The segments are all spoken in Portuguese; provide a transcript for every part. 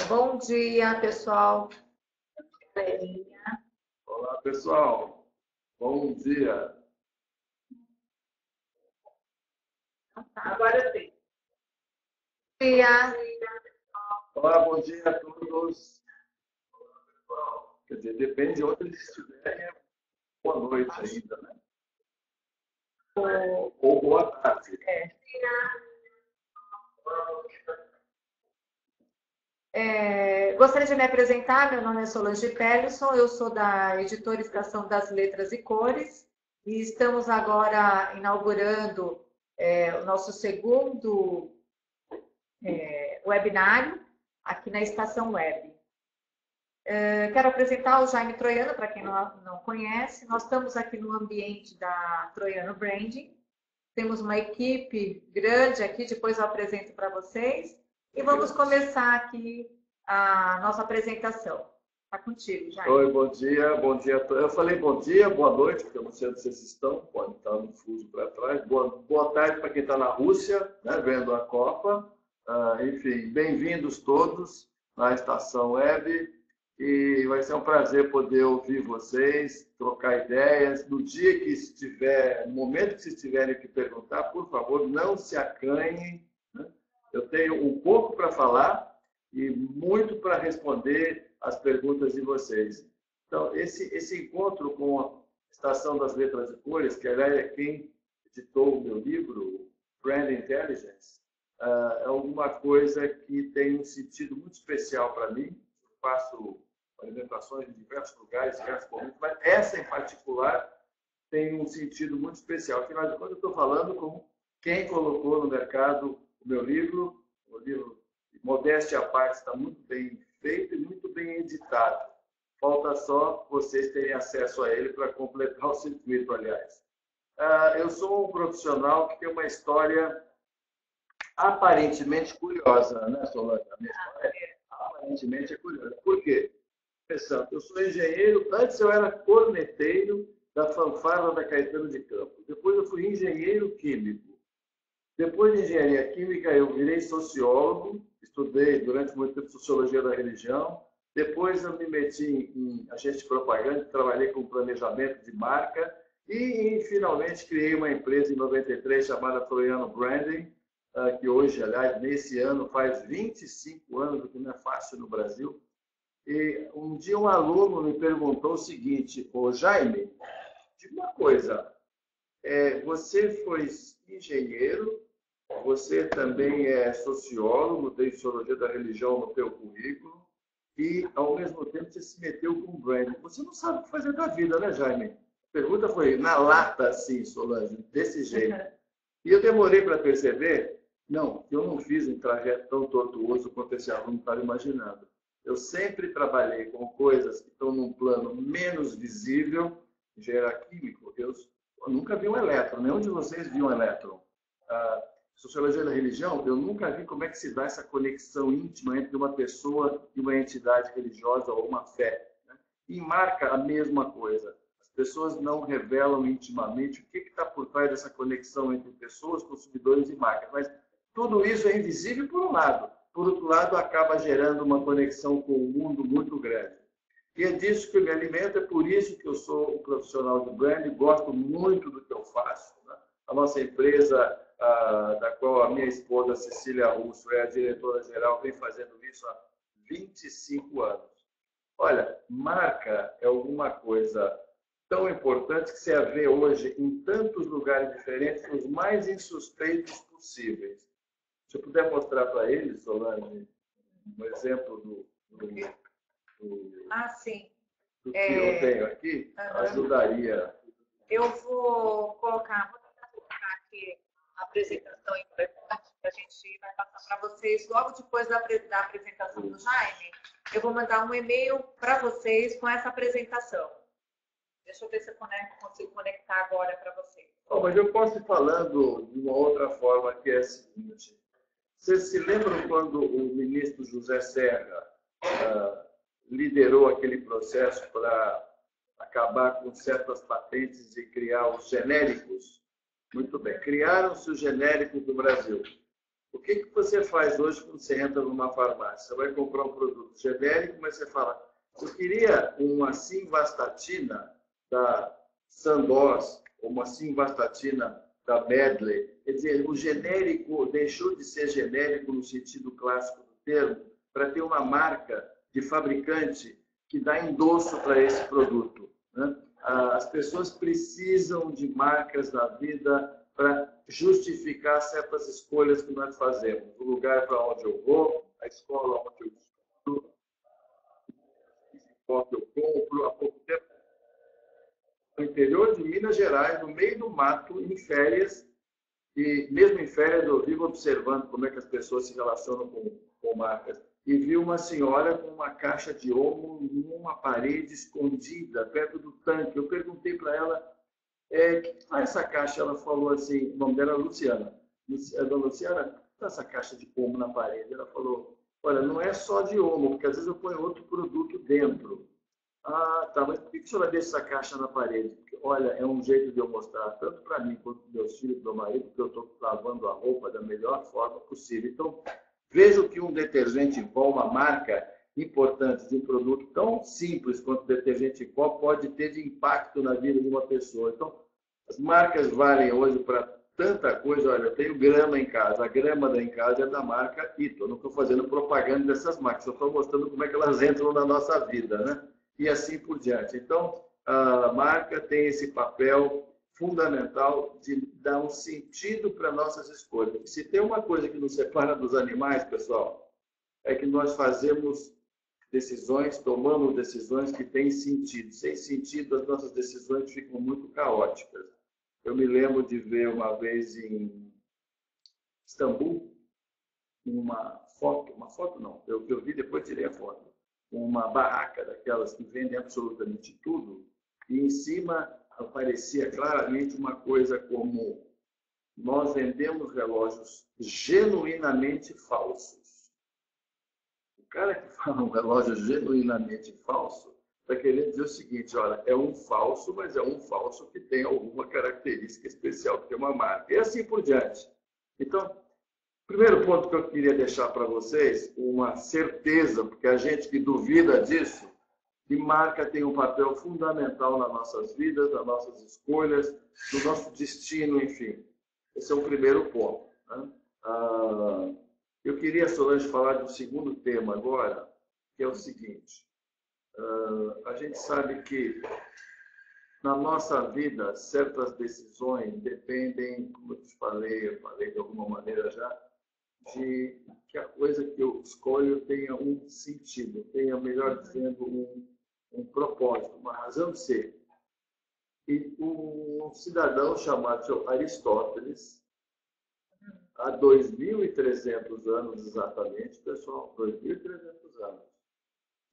Bom dia, pessoal. Olá, pessoal. Bom dia. Agora sim. Bom dia. Olá, bom dia a todos. Quer dizer, depende de onde eles estiverem. Boa noite ainda, né? Ou boa tarde. Gostaria de me apresentar. Meu nome é Solange Pellison, eu sou da editora Estação das Letras e Cores e estamos agora inaugurando o nosso segundo webinário aqui na Estação Web. Quero apresentar o Jaime Troiano, para quem não conhece. Nós estamos aqui no ambiente da Troiano Branding. Temos uma equipe grande aqui, depois eu apresento para vocês. E vamos começar aqui a nossa apresentação. Está contigo, Jaime. Oi, bom dia, bom dia. Eu falei bom dia, boa noite, porque eu não sei onde vocês estão, pode estar no fuso para trás. Boa tarde para quem está na Rússia, né, vendo a Copa. Enfim, bem-vindos todos na Estação Web. E vai ser um prazer poder ouvir vocês, trocar ideias. No dia que estiver, no momento que vocês tiverem que perguntar, por favor, não se acanhem, né? Eu tenho um pouco para falar e muito para responder as perguntas de vocês. Então, esse encontro com a Estação das Letras e Cores, que aliás é quem editou o meu livro, Brand Intelligence, é alguma coisa que tem um sentido muito especial para mim. Eu faço apresentações em diversos lugares, diversos momentos, mas essa em particular tem um sentido muito especial. Afinal de contas, eu estou falando com quem colocou no mercado o meu livro. O livro, modéstia à parte, está muito bem feito e muito bem editado. Falta só vocês terem acesso a ele para completar o circuito, aliás. Eu sou um profissional que tem uma história aparentemente curiosa, né, Solange? A minha história aparentemente é curiosa. Por quê? Pensando, eu sou engenheiro, antes eu era corneteiro da fanfarra da Caetano de Campos. Depois eu fui engenheiro químico. Depois de engenharia química, eu virei sociólogo, estudei durante muito tempo sociologia da religião. Depois eu me meti em agente de propaganda, trabalhei com planejamento de marca e finalmente criei uma empresa em 93 chamada Troiano Branding, que hoje, aliás, nesse ano faz 25 anos, o que não é fácil no Brasil. E um dia um aluno me perguntou o seguinte: ô Jaime, diga uma coisa, você foi engenheiro, você também é sociólogo, tem sociologia da religião no teu currículo, e ao mesmo tempo você se meteu com branding. Você não sabe o que fazer da vida, né, Jaime? A pergunta foi na lata, assim, Solange, desse jeito. E eu demorei para perceber, não, eu não fiz um trajeto tão tortuoso quanto esse aluno estava imaginando. Eu sempre trabalhei com coisas que estão num plano menos visível. Engenheiro químico, eu nunca vi um elétron, nenhum de vocês viu um elétron. Sociologia da religião, eu nunca vi como é que se dá essa conexão íntima entre uma pessoa e uma entidade religiosa ou uma fé, né? E marca a mesma coisa. As pessoas não revelam intimamente o que está por trás dessa conexão entre pessoas, consumidores e marcas. Mas tudo isso é invisível por um lado. Por outro lado, acaba gerando uma conexão com o mundo muito grande. E é disso que eu me alimento, é por isso que eu sou um profissional de branding, gosto muito do que eu faço, né? A nossa empresa, da qual a minha esposa Cecília Russo é a diretora-geral, vem fazendo isso há 25 anos. Olha, marca é alguma coisa tão importante que você vê hoje em tantos lugares diferentes, os mais insuspeitos possíveis. Se eu puder mostrar para eles, Solange, um exemplo Sim. do que eu tenho aqui, ajudaria. Eu vou colocar aqui a apresentação importante que a gente vai passar para vocês logo depois da apresentação do Jaime. Eu vou mandar um e-mail para vocês com essa apresentação. Deixa eu ver se eu consigo conectar agora para vocês. Mas eu posso ir falando de uma outra forma, que é a seguinte. Vocês se lembram quando o ministro José Serra liderou aquele processo para acabar com certas patentes e criar os genéricos? Muito bem, criaram-se os genéricos do Brasil. O que você faz hoje quando você entra numa farmácia? Você vai comprar um produto genérico, mas você fala, eu queria uma simvastatina da Sandoz, ou uma simvastatina da Medley. Quer dizer, o genérico deixou de ser genérico no sentido clássico do termo para ter uma marca de fabricante que dá endosso para esse produto, né? As pessoas precisam de marcas na vida para justificar certas escolhas que nós fazemos. O lugar para onde eu vou, a escola onde eu estudo, o que eu compro. Há pouco tempo, no interior de Minas Gerais, no meio do mato, em férias, e mesmo em férias eu vivo observando como é que as pessoas se relacionam com marcas. E vi uma senhora com uma caixa de omo numa parede escondida, perto do tanque. Eu perguntei para ela, o que faz essa caixa? Ela falou assim, o nome dela é Luciana. Dona Luciana, o que faz essa caixa de omo na parede? Ela falou, olha, não é só de omo, porque às vezes eu ponho outro produto dentro. Ah, tá, mas por que a senhora deixa essa caixa na parede? Porque, olha, é um jeito de eu mostrar, tanto para mim quanto para meus filhos e para o meu marido, que eu estou lavando a roupa da melhor forma possível. Então, vejo que um detergente em pó, uma marca importante de um produto tão simples quanto o detergente em pó, pode ter de impacto na vida de uma pessoa. Então, as marcas valem hoje para tanta coisa. Olha, eu tenho grama em casa. A grama da em casa é da marca Ito. Eu não estou fazendo propaganda dessas marcas, eu estou mostrando como é que elas entram na nossa vida, né? E assim por diante. Então, a marca tem esse papel fundamental de dar um sentido para nossas escolhas. Se tem uma coisa que nos separa dos animais, pessoal, é que nós fazemos decisões, tomamos decisões que têm sentido. Sem sentido, as nossas decisões ficam muito caóticas. Eu me lembro de ver uma vez em Istambul, uma foto não, eu vi depois tirei a foto, uma barraca daquelas que vendem absolutamente tudo, e em cima aparecia claramente uma coisa como: nós vendemos relógios genuinamente falsos. O cara que fala um relógio genuinamente falso está querendo dizer o seguinte: olha, é um falso, mas é um falso que tem alguma característica especial, que tem uma marca, e assim por diante. Então, primeiro ponto que eu queria deixar para vocês, uma certeza, porque a gente que duvida disso, que marca tem um papel fundamental nas nossas vidas, nas nossas escolhas, no nosso destino, enfim. Esse é o primeiro ponto, né? Eu queria, Solange, falar do segundo tema agora, que é o seguinte. A gente sabe que na nossa vida, certas decisões dependem, como eu te falei, de alguma maneira já, de que a coisa que eu escolho tenha um sentido, tenha, melhor dizendo, um propósito, uma razão de ser. E um cidadão chamado Aristóteles, há 2.300 anos exatamente, pessoal, 2.300 anos,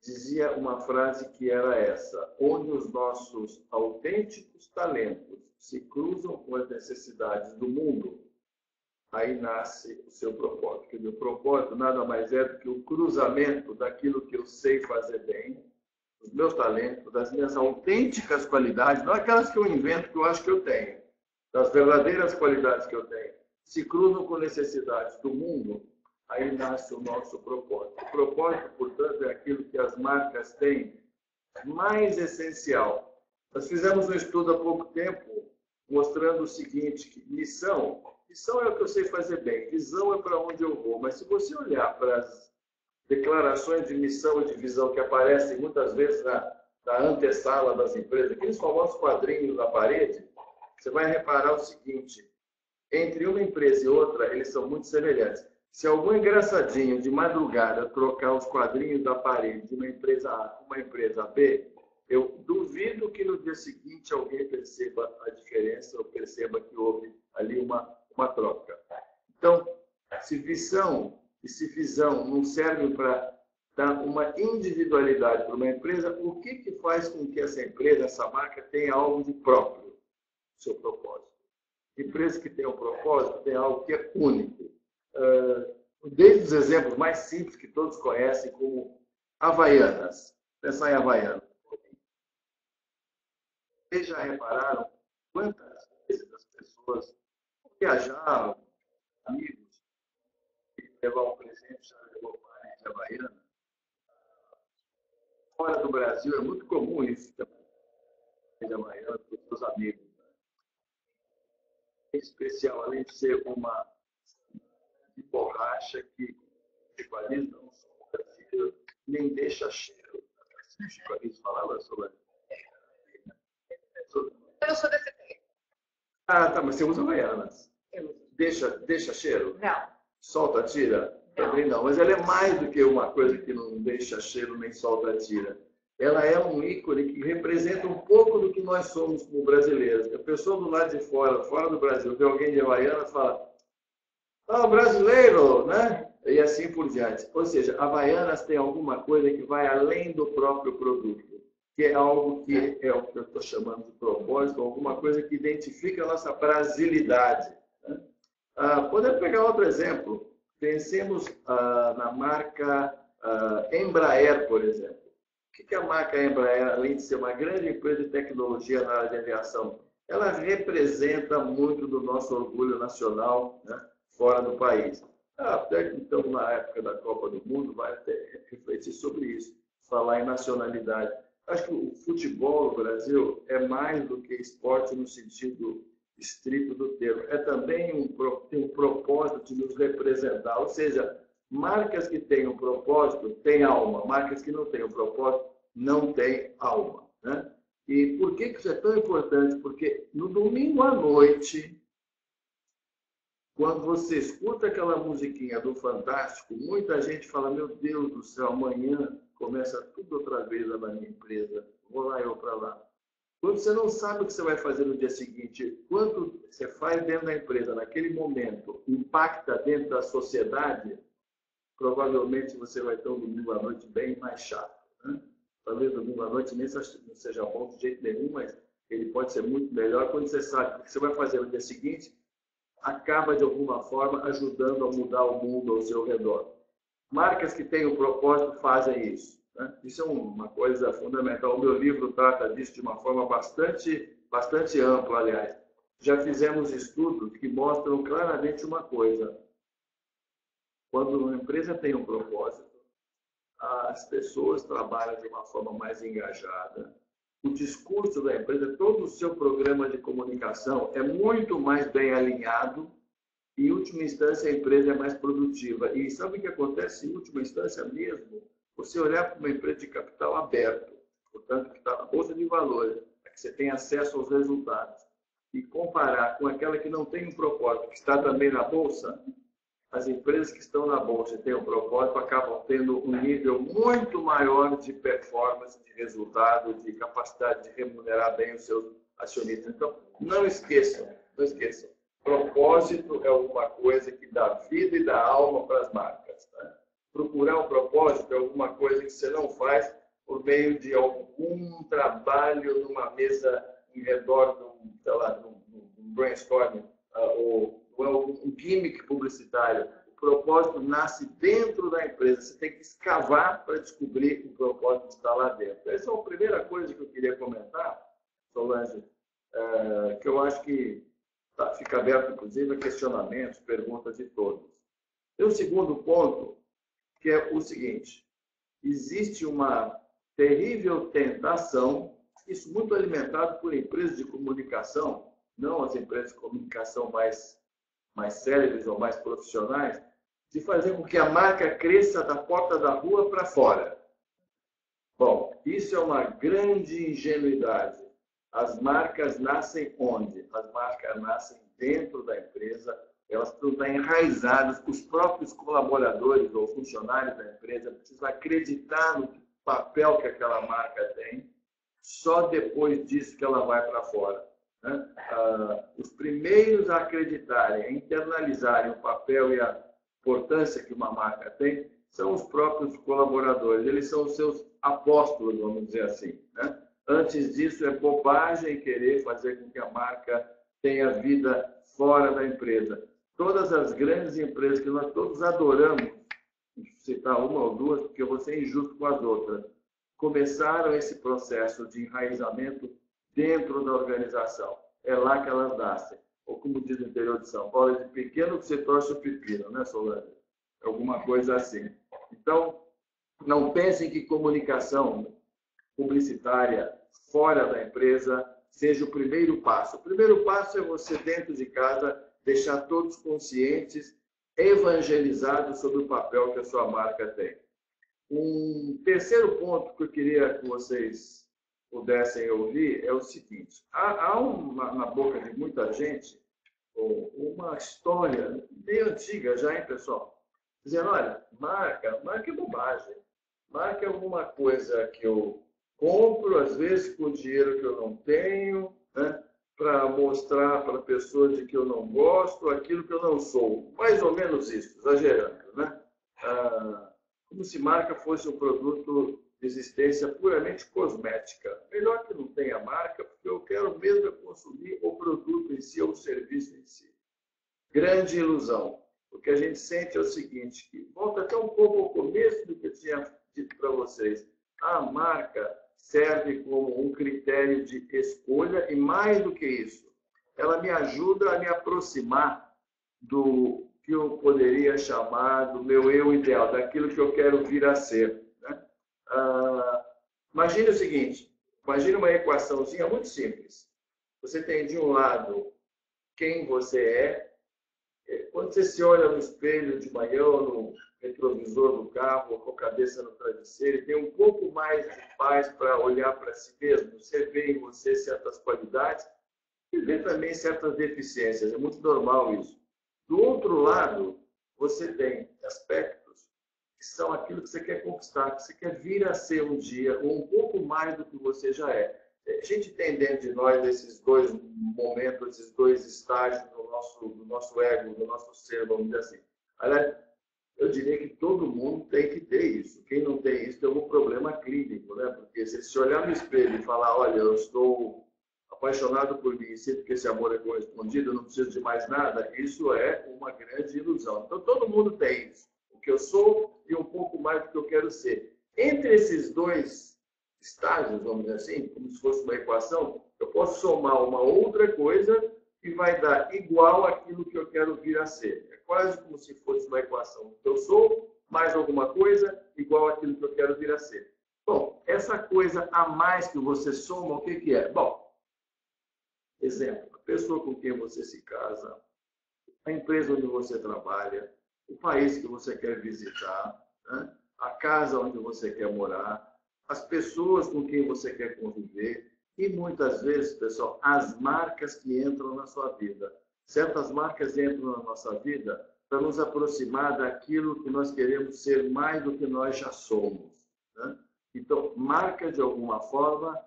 dizia uma frase que era essa: onde os nossos autênticos talentos se cruzam com as necessidades do mundo, aí nasce o seu propósito. E o propósito nada mais é do que o cruzamento daquilo que eu sei fazer bem, dos meus talentos, das minhas autênticas qualidades, não aquelas que eu invento, que eu acho que eu tenho, das verdadeiras qualidades que eu tenho, se cruzam com necessidades do mundo, aí nasce o nosso propósito. O propósito, portanto, é aquilo que as marcas têm mais essencial. Nós fizemos um estudo há pouco tempo mostrando o seguinte: que missão é o que eu sei fazer bem, visão é para onde eu vou. Mas se você olhar para as declarações de missão e de visão que aparecem muitas vezes na antessala das empresas, aqueles famosos quadrinhos na parede, você vai reparar o seguinte: entre uma empresa e outra, eles são muito semelhantes. Se algum engraçadinho de madrugada trocar os quadrinhos da parede de uma empresa A com uma empresa B, eu duvido que no dia seguinte alguém perceba a diferença ou perceba que houve ali uma troca. Então, se visão e se visão não servem para dar uma individualidade para uma empresa, o que faz com que essa empresa, essa marca, tenha algo de próprio, seu propósito? Empresa que tem um propósito tem algo que é único. Desde os exemplos mais simples que todos conhecem, como Havaianas. Pensar em Havaianas. Vocês já repararam quantas vezes as pessoas viajavam, amigos, levar um presente, já levou pares de Havaiana. Fora do Brasil é muito comum isso também, de Havaiana para os seus amigos. Né? Em especial, além de ser uma de borracha que Chico Anísio não solta tiro, nem deixa cheiro. Chico Anísio falava sobre Eu sou desse tempo. Ah, tá, mas você usa Havaianas. Deixa cheiro? Não. Solta tira? Não. Também não. Mas ela é mais do que uma coisa que não deixa cheiro nem solta tira. Ela é um ícone que representa um pouco do que nós somos como brasileiros. A pessoa do lado de fora, fora do Brasil, vê alguém de Havaianas e fala: ah, brasileiro, né? E assim por diante. Ou seja, Havaianas tem alguma coisa que vai além do próprio produto, que é algo que é o que eu estou chamando de propósito, alguma coisa que identifica a nossa brasilidade. Né? Podemos pegar outro exemplo. Pensemos na marca Embraer, por exemplo. O que é a marca Embraer, além de ser uma grande empresa de tecnologia na área de aviação? Ela representa muito do nosso orgulho nacional, né, fora do país. Até que, então, na época da Copa do Mundo, vai até refletir sobre isso, falar em nacionalidade. Acho que o futebol no Brasil é mais do que esporte no sentido estrito do termo. É também tem um propósito de nos representar. Ou seja, marcas que têm um propósito têm alma. Marcas que não têm um propósito não têm alma. Né? E por que isso é tão importante? Porque no domingo à noite, quando você escuta aquela musiquinha do Fantástico, muita gente fala: meu Deus do céu, amanhã começa tudo outra vez lá na minha empresa, vou lá eu para lá. Quando você não sabe o que você vai fazer no dia seguinte, quanto você faz dentro da empresa naquele momento, impacta dentro da sociedade, provavelmente você vai ter um domingo à noite bem mais chato. Né? Talvez domingo à noite nem não seja bom de jeito nenhum, mas ele pode ser muito melhor quando você sabe o que você vai fazer no dia seguinte, acaba de alguma forma ajudando a mudar o mundo ao seu redor. Marcas que têm um propósito fazem isso. Né? Isso é uma coisa fundamental. O meu livro trata disso de uma forma bastante ampla, aliás. Já fizemos estudos que mostram claramente uma coisa. Quando uma empresa tem um propósito, as pessoas trabalham de uma forma mais engajada. O discurso da empresa, todo o seu programa de comunicação é muito mais bem alinhado. Em última instância, a empresa é mais produtiva. E sabe o que acontece em última instância mesmo? Você olhar para uma empresa de capital aberto, portanto, que está na Bolsa de Valores, que você tem acesso aos resultados, e comparar com aquela que não tem um propósito, que está também na Bolsa, as empresas que estão na Bolsa e têm um propósito acabam tendo um nível muito maior de performance, de resultado, de capacidade de remunerar bem os seus acionistas. Então, não esqueçam. Propósito é alguma coisa que dá vida e dá alma para as marcas. Né? Procurar um propósito é alguma coisa que você não faz por meio de algum trabalho numa mesa em redor de um brainstorming ou um gimmick publicitário. O propósito nasce dentro da empresa. Você tem que escavar para descobrir que o propósito está lá dentro. Essa é a primeira coisa que eu queria comentar, Solange, que eu acho que fica aberto, inclusive, a questionamentos, perguntas de todos. E o segundo ponto, que é o seguinte: existe uma terrível tentação, isso muito alimentado por empresas de comunicação, não as empresas de comunicação mais célebres ou mais profissionais, de fazer com que a marca cresça da porta da rua para fora. Bom, isso é uma grande ingenuidade. As marcas nascem onde? As marcas nascem dentro da empresa, elas precisam estar enraizadas, os próprios colaboradores ou funcionários da empresa precisam acreditar no papel que aquela marca tem, só depois disso que ela vai para fora. Né? Os primeiros a acreditarem, a internalizarem o papel e a importância que uma marca tem, são os próprios colaboradores, eles são os seus apóstolos, vamos dizer assim. Né? Antes disso, é bobagem querer fazer com que a marca tenha vida fora da empresa. Todas as grandes empresas que nós todos adoramos, vou citar uma ou duas, porque eu vou ser injusto com as outras, começaram esse processo de enraizamento dentro da organização. É lá que elas nascem. Ou como diz o interior de São Paulo, é de pequeno que se torce o pepino, né, Solange? alguma coisa assim. Então, não pensem que comunicação publicitária fora da empresa seja o primeiro passo. O primeiro passo é você, dentro de casa, deixar todos conscientes, evangelizados sobre o papel que a sua marca tem. Um terceiro ponto que eu queria que vocês pudessem ouvir é o seguinte. Há na boca de muita gente uma história bem antiga já, hein, pessoal? Dizendo, olha, marca é bobagem. Marca é alguma coisa que eu compro, às vezes, com dinheiro que eu não tenho, né, para mostrar para pessoas de que eu não gosto, aquilo que eu não sou. Mais ou menos isso, exagerando, né? Como se marca fosse um produto de existência puramente cosmética. Melhor que não tenha marca, porque eu quero mesmo consumir o produto em si, ou o serviço em si. Grande ilusão. O que a gente sente é o seguinte, que volta até um pouco ao começo do que eu tinha dito para vocês. A marca serve como um critério de escolha e, mais do que isso, ela me ajuda a me aproximar do que eu poderia chamar do meu eu ideal, daquilo que eu quero vir a ser. Né? Imagine o seguinte, imagine uma equaçãozinha muito simples. Você tem de um lado quem você é. Quando você se olha no espelho de manhã, ou no retrovisor do carro, ou com a cabeça no travesseiro, e tem um pouco mais de paz para olhar para si mesmo, você vê em você certas qualidades e vê também certas deficiências. É muito normal isso. Do outro lado, você tem aspectos que são aquilo que você quer conquistar, que você quer vir a ser um dia, ou um pouco mais do que você já é. A gente tem dentro de nós esses dois momentos, esses dois estágios do nosso ego, do nosso ser, vamos dizer assim. Aliás, eu diria que todo mundo tem que ter isso. Quem não tem isso tem algum problema clínico, né? Porque se olhar no espelho e falar, olha, eu estou apaixonado por mim e sinto que esse amor é correspondido, eu não preciso de mais nada, isso é uma grande ilusão. Então, todo mundo tem isso. O que eu sou e um pouco mais do que eu quero ser. Entre esses dois estágios, vamos dizer assim, como se fosse uma equação, eu posso somar uma outra coisa e vai dar igual àquilo que eu quero vir a ser. É quase como se fosse uma equação. Eu sou mais alguma coisa igual àquilo que eu quero vir a ser. Bom, essa coisa a mais que você soma, o que é? Bom, exemplo, a pessoa com quem você se casa, a empresa onde você trabalha, o país que você quer visitar, né? A casa onde você quer morar, as pessoas com quem você quer conviver e, muitas vezes, pessoal, as marcas que entram na sua vida. Certas marcas entram na nossa vida para nos aproximar daquilo que nós queremos ser mais do que nós já somos. Né? Então, marca de alguma forma,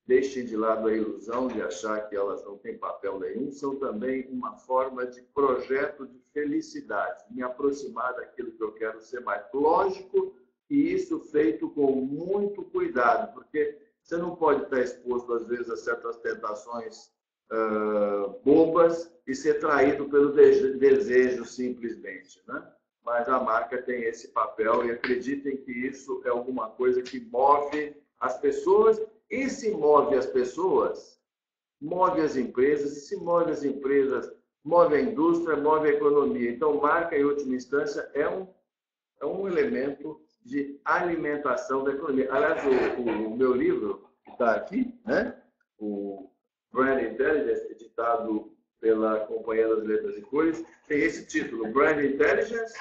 deixem de lado a ilusão de achar que elas não têm papel nenhum, são também uma forma de projeto de felicidade, me aproximar daquilo que eu quero ser mais. Lógico, e isso feito com muito cuidado, porque você não pode estar exposto, às vezes, a certas tentações bobas e ser traído pelo desejo simplesmente, né? Mas a marca tem esse papel e acreditem que isso é alguma coisa que move as pessoas e se move as pessoas, move as empresas e se move as empresas, move a indústria, move a economia. Então, marca, em última instância, é um elemento de alimentação da economia. Aliás, o meu livro, que está aqui, né? O Brand Intelligence, editado pela Companhia das Letras e Cores, tem esse título, Brand Intelligence,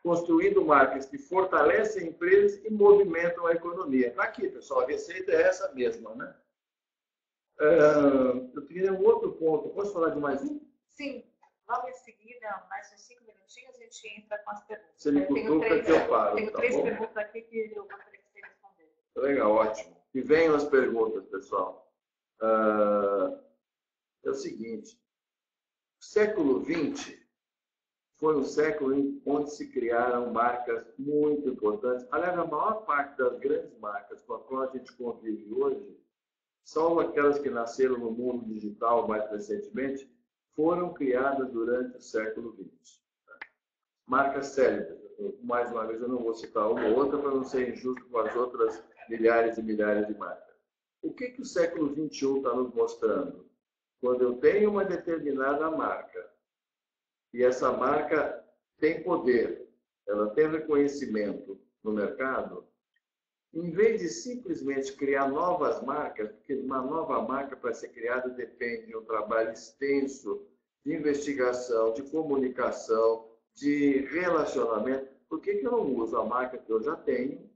construindo marcas que fortalecem empresas e movimentam a economia. Está aqui, pessoal, a receita é essa mesma, né? Eu queria um outro ponto. Posso falar de mais um? Sim. Logo em seguida, mais uns 5 minutinhos, a gente entra com as perguntas. Você me cutuca que eu paro. Tenho três perguntas aqui que eu gostaria que você respondesse. Legal, ótimo. E venham as perguntas, pessoal. É o seguinte, o século XX foi um século onde se criaram marcas muito importantes. Aliás, a maior parte das grandes marcas com as quais a gente convive hoje, salvo aquelas que nasceram no mundo digital mais recentemente, foram criadas durante o século XX. Marcas célebres. Mais uma vez, eu não vou citar uma ou outra para não ser injusto com as outras milhares e milhares de marcas. O que o século XXI está nos mostrando? Quando eu tenho uma determinada marca e essa marca tem poder ela tem reconhecimento no mercado, em vez de simplesmente criar novas marcas, porque uma nova marca para ser criada depende de um trabalho extenso de investigação, de comunicação, de relacionamento, por que eu não uso a marca que eu já tenho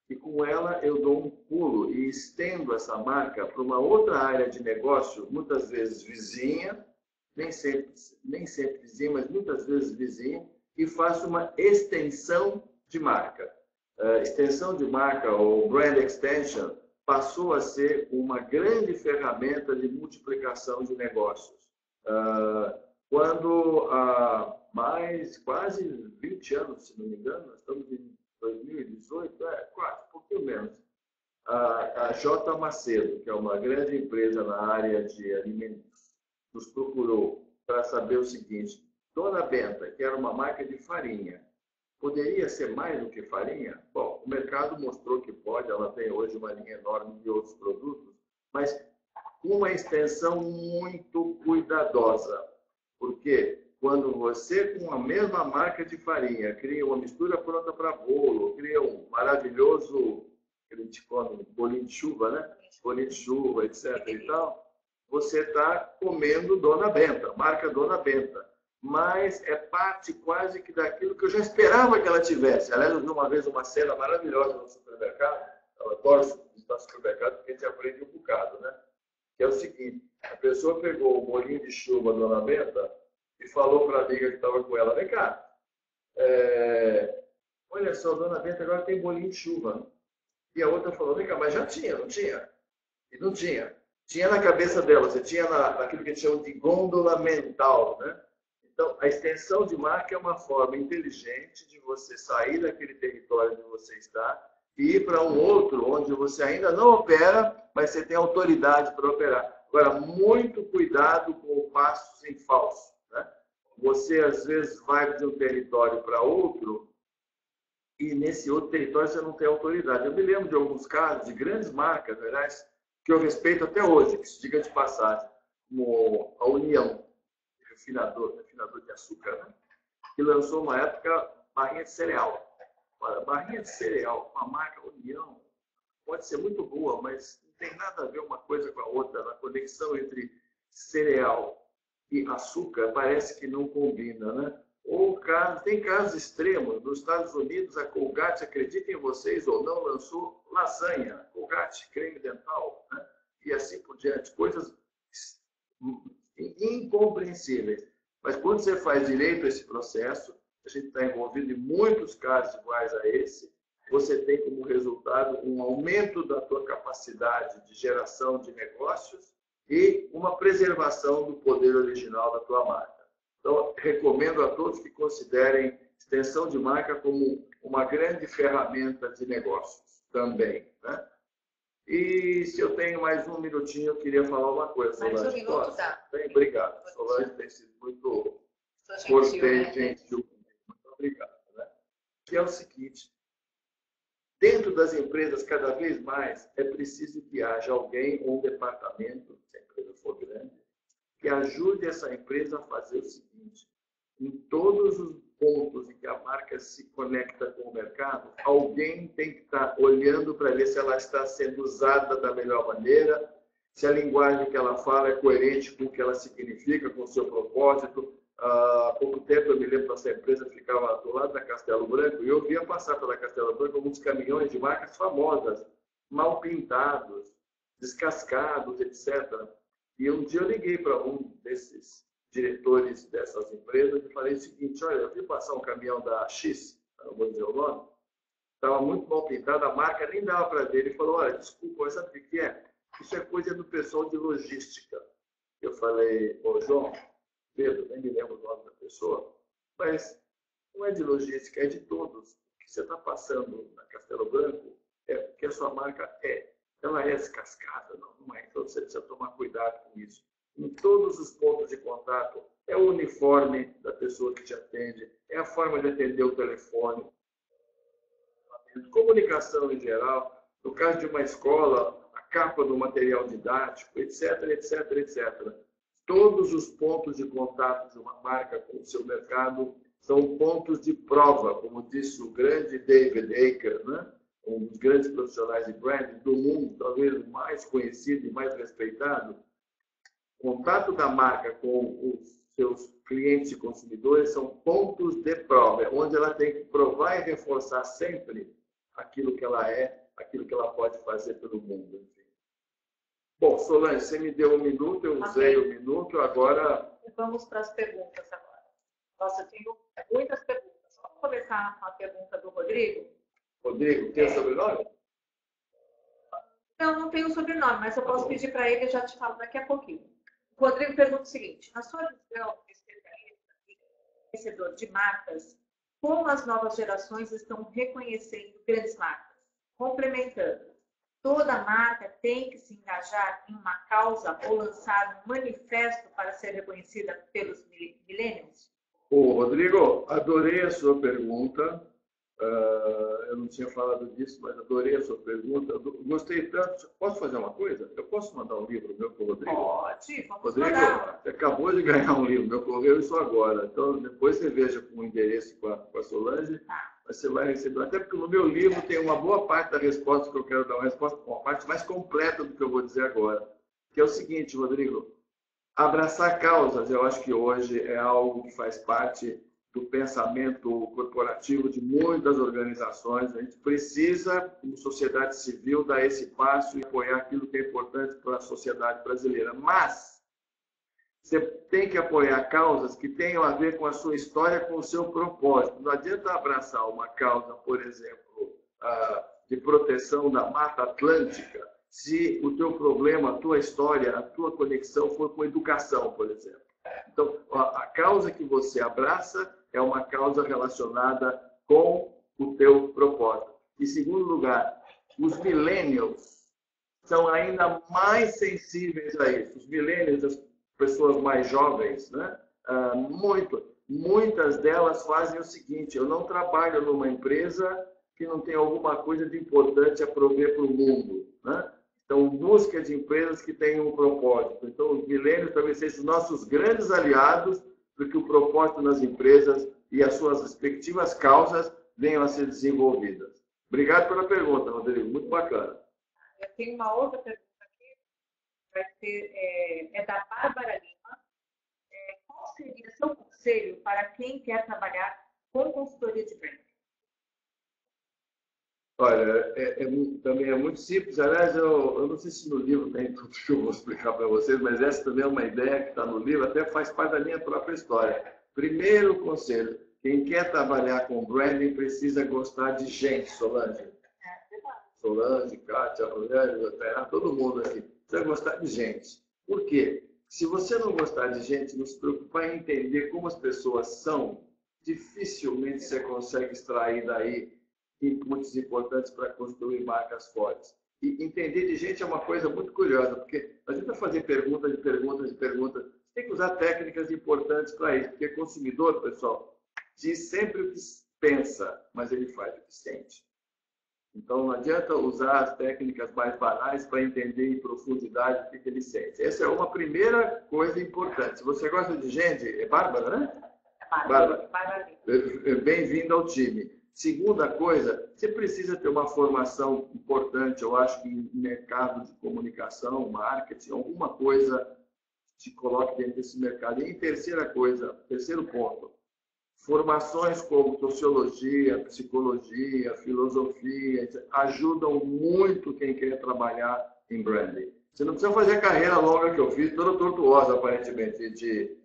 e com ela eu dou um pulo e estendo essa marca para uma outra área de negócio, muitas vezes vizinha, nem sempre vizinha, mas muitas vezes vizinha, e faço uma extensão de marca. Extensão de marca, ou brand extension, passou a ser uma grande ferramenta de multiplicação de negócios. Quando há quase 20 anos, se não me engano, nós estamos em 2018, quase, um pouquinho menos, a J. Macedo, que é uma grande empresa na área de alimentos, nos procurou para saber o seguinte: Dona Benta, que era uma marca de farinha, poderia ser mais do que farinha? Bom, o mercado mostrou que pode, ela tem hoje uma linha enorme de outros produtos, mas com uma extensão muito cuidadosa. Porque quando você, com a mesma marca de farinha, cria uma mistura pronta para bolo, cria um maravilhoso, que a gente come, bolinho de chuva, né? Bolinho de chuva, etc. e tal, você está comendo Dona Benta, marca Dona Benta. Mas é parte quase que daquilo que eu já esperava que ela tivesse. Aliás, eu vi uma vez uma cena maravilhosa no supermercado. Eu adoro estar no supermercado porque a gente aprende um bocado, né? Que é o seguinte: a pessoa pegou o bolinho de chuva da Dona Benta e falou para a amiga que estava com ela: vem cá, olha só, Dona Benta agora tem bolinho de chuva. E a outra falou: vem cá, mas já tinha, não tinha? E não tinha. Tinha na cabeça dela, você tinha naquilo que a gente chama de gôndola mental, né? Então, a extensão de marca é uma forma inteligente de você sair daquele território onde você está e ir para um outro onde você ainda não opera, mas você tem autoridade para operar. Agora, muito cuidado com passos em falso, né? Você, às vezes, vai de um território para outro e nesse outro território você não tem autoridade. Eu me lembro de alguns casos de grandes marcas, aliás, que eu respeito até hoje, que se diga de passagem, como a União, refinador de açúcar, né? Que lançou uma época barrinha de cereal. Olha, barrinha de cereal, uma marca União, pode ser muito boa, mas não tem nada a ver uma coisa com a outra. A conexão entre cereal e açúcar parece que não combina, né? Ou tem casos extremos. Nos Estados Unidos, a Colgate, acreditem vocês ou não, lançou lasanha, Colgate, creme dental, né? E assim por diante. Coisas incompreensíveis. Mas quando você faz direito a esse processo, a gente está envolvido em muitos casos iguais a esse, você tem como resultado um aumento da tua capacidade de geração de negócios e uma preservação do poder original da tua marca. Então, recomendo a todos que considerem extensão de marca como uma grande ferramenta de negócios também, né? E se eu tenho mais um minutinho, eu queria falar uma coisa. Mais um minuto dá. Bem, obrigado. Solange tem sido muito cortês, gentil. Muito obrigado. Né? Que é o seguinte: dentro das empresas, cada vez mais, é preciso que haja alguém ou um departamento, se a empresa for grande, que ajude essa empresa a fazer o seguinte: em todos os pontos em que a marca se conecta com o mercado, alguém tem que estar olhando para ver se ela está sendo usada da melhor maneira, se a linguagem que ela fala é coerente com o que ela significa, com o seu propósito. Há pouco tempo eu me lembro que essa empresa ficava do lado da Castelo Branco e eu via passar pela Castelo Branco alguns caminhões de marcas famosas, mal pintados, descascados, etc. E um dia eu liguei para um desses diretores dessas empresas e falei o seguinte: olha, eu vi passar um caminhão da X, não vou dizer o nome, estava muito mal pintado, a marca nem dava para ver. Ele falou: olha, desculpa, sabe o que é? Isso é coisa do pessoal de logística. Eu falei: ô João, Pedro, nem me lembro o nome da pessoa, mas não é de logística, é de todos. O que você está passando na Castelo Branco é porque a sua marca ela é descascada, não é? Então você precisa tomar cuidado com isso. Em todos os pontos de contato, é o uniforme da pessoa que te atende, é a forma de atender o telefone, comunicação em geral, no caso de uma escola, a capa do material didático, etc, etc, etc. Todos os pontos de contato de uma marca com o seu mercado são pontos de prova, como disse o grande David Aker, né? Um dos grandes profissionais de branding do mundo, talvez o mais conhecido e mais respeitado. O contato da marca com os seus clientes e consumidores são pontos de prova, onde ela tem que provar e reforçar sempre aquilo que ela é, aquilo que ela pode fazer pelo mundo. Enfim. Bom, Solange, você me deu 1 minuto, eu usei 1 minuto, agora... Vamos para as perguntas agora. Nossa, eu tenho muitas perguntas. Vamos começar com a pergunta do Rodrigo. Rodrigo, tem sobrenome? Não, não tenho sobrenome, mas eu posso pedir para ele e já te falo daqui a pouquinho. O Rodrigo pergunta o seguinte: na sua visão, especialista e conhecedor de marcas, como as novas gerações estão reconhecendo grandes marcas? Complementando, toda marca tem que se engajar em uma causa ou lançar um manifesto para ser reconhecida pelos millennials? Ô, Rodrigo, adorei a sua pergunta. Eu não tinha falado disso, mas adorei a sua pergunta. Eu gostei tanto. Posso fazer uma coisa? Eu posso mandar um livro meu para o Rodrigo? Pode, vamos Rodrigo, mandar. você acabou de ganhar um livro, meu correio isso agora. Então, depois você veja com o endereço com a Solange, você vai receber. Até porque no meu livro tem uma boa parte da resposta que eu quero dar, uma resposta, uma parte mais completa do que eu vou dizer agora. Que é o seguinte, Rodrigo, abraçar causas, eu acho que hoje é algo que faz parte do pensamento corporativo de muitas organizações. A gente precisa, como sociedade civil, dar esse passo e apoiar aquilo que é importante para a sociedade brasileira. Mas você tem que apoiar causas que tenham a ver com a sua história, com o seu propósito. Não adianta abraçar uma causa, por exemplo, de proteção da Mata Atlântica, se o teu problema, a tua história, a tua conexão for com educação, por exemplo. Então, a causa que você abraça é uma causa relacionada com o teu propósito. Em segundo lugar, os millennials são ainda mais sensíveis a isso. Os millennials, as pessoas mais jovens, né? Muitas delas fazem o seguinte: eu não trabalho numa empresa que não tem alguma coisa de importante a prover para o mundo, né? Então, busca de empresas que tenham um propósito. Então, os millennials talvez sejam os nossos grandes aliados para que o propósito nas empresas e as suas respectivas causas venham a ser desenvolvidas. Obrigado pela pergunta, Rodrigo. Muito bacana. Eu tenho uma outra pergunta aqui, vai ser, é da Bárbara Lima. Qual seria seu conselho para quem quer trabalhar com consultoria de branding? Olha, também é muito simples. Aliás, eu não sei se no livro tem tudo que eu vou explicar para vocês, mas essa também é uma ideia que está no livro, até faz parte da minha própria história. Primeiro conselho: quem quer trabalhar com branding precisa gostar de gente, Solange. Solange, Kátia, Rogério, todo mundo aqui. Precisa gostar de gente. Por quê? Se você não gostar de gente, não se preocupar em entender como as pessoas são, dificilmente você consegue extrair daí inputs importantes para construir marcas fortes. E entender de gente é uma coisa muito curiosa, porque a gente vai fazer perguntas e perguntas e perguntas. Você tem que usar técnicas importantes para isso, porque consumidor, pessoal, diz sempre o que pensa, mas ele faz o que sente. Então, não adianta usar as técnicas mais banais para entender em profundidade o que ele sente. Essa é uma primeira coisa importante. Se você gosta de gente, é Bárbara, né? Bárbara. Bem-vinda ao time. Segunda coisa, você precisa ter uma formação importante, eu acho que em mercado de comunicação, marketing, alguma coisa que te coloque dentro desse mercado. E em terceira coisa, terceiro ponto, formações como sociologia, psicologia, filosofia, ajudam muito quem quer trabalhar em branding. Você não precisa fazer a carreira longa que eu fiz, toda tortuosa, aparentemente, de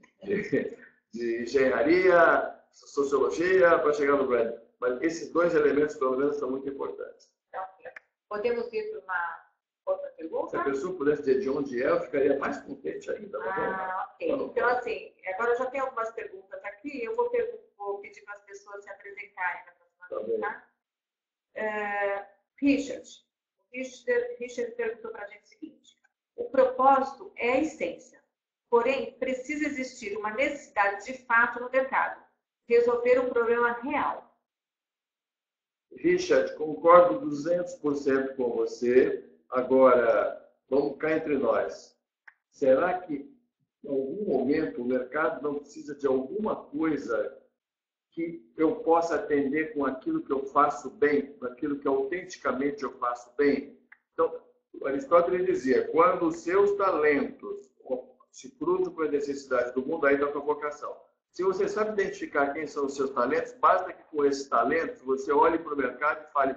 engenharia, sociologia, para chegar no branding. Mas esses dois elementos, pelo menos, são muito importantes. Podemos ir para uma outra pergunta? Se a pessoa pudesse dizer de onde é, eu ficaria mais contente ainda. Ok. Então, assim, agora eu já tenho algumas perguntas aqui. Eu vou pedir para as pessoas se apresentarem na próxima vez, tá? Richard perguntou para a gente o seguinte: o propósito é a essência, porém, precisa existir uma necessidade de fato no mercado, resolver um problema real. Richard, concordo 200% com você. Agora, vamos cá entre nós. Será que, em algum momento, o mercado não precisa de alguma coisa que eu possa atender com aquilo que eu faço bem, com aquilo que autenticamente eu faço bem. Então, Aristóteles dizia, quando os seus talentos se cruzam com as necessidades do mundo, aí está a tua vocação. Se você sabe identificar quem são os seus talentos, basta que com esses talentos você olhe para o mercado e fale,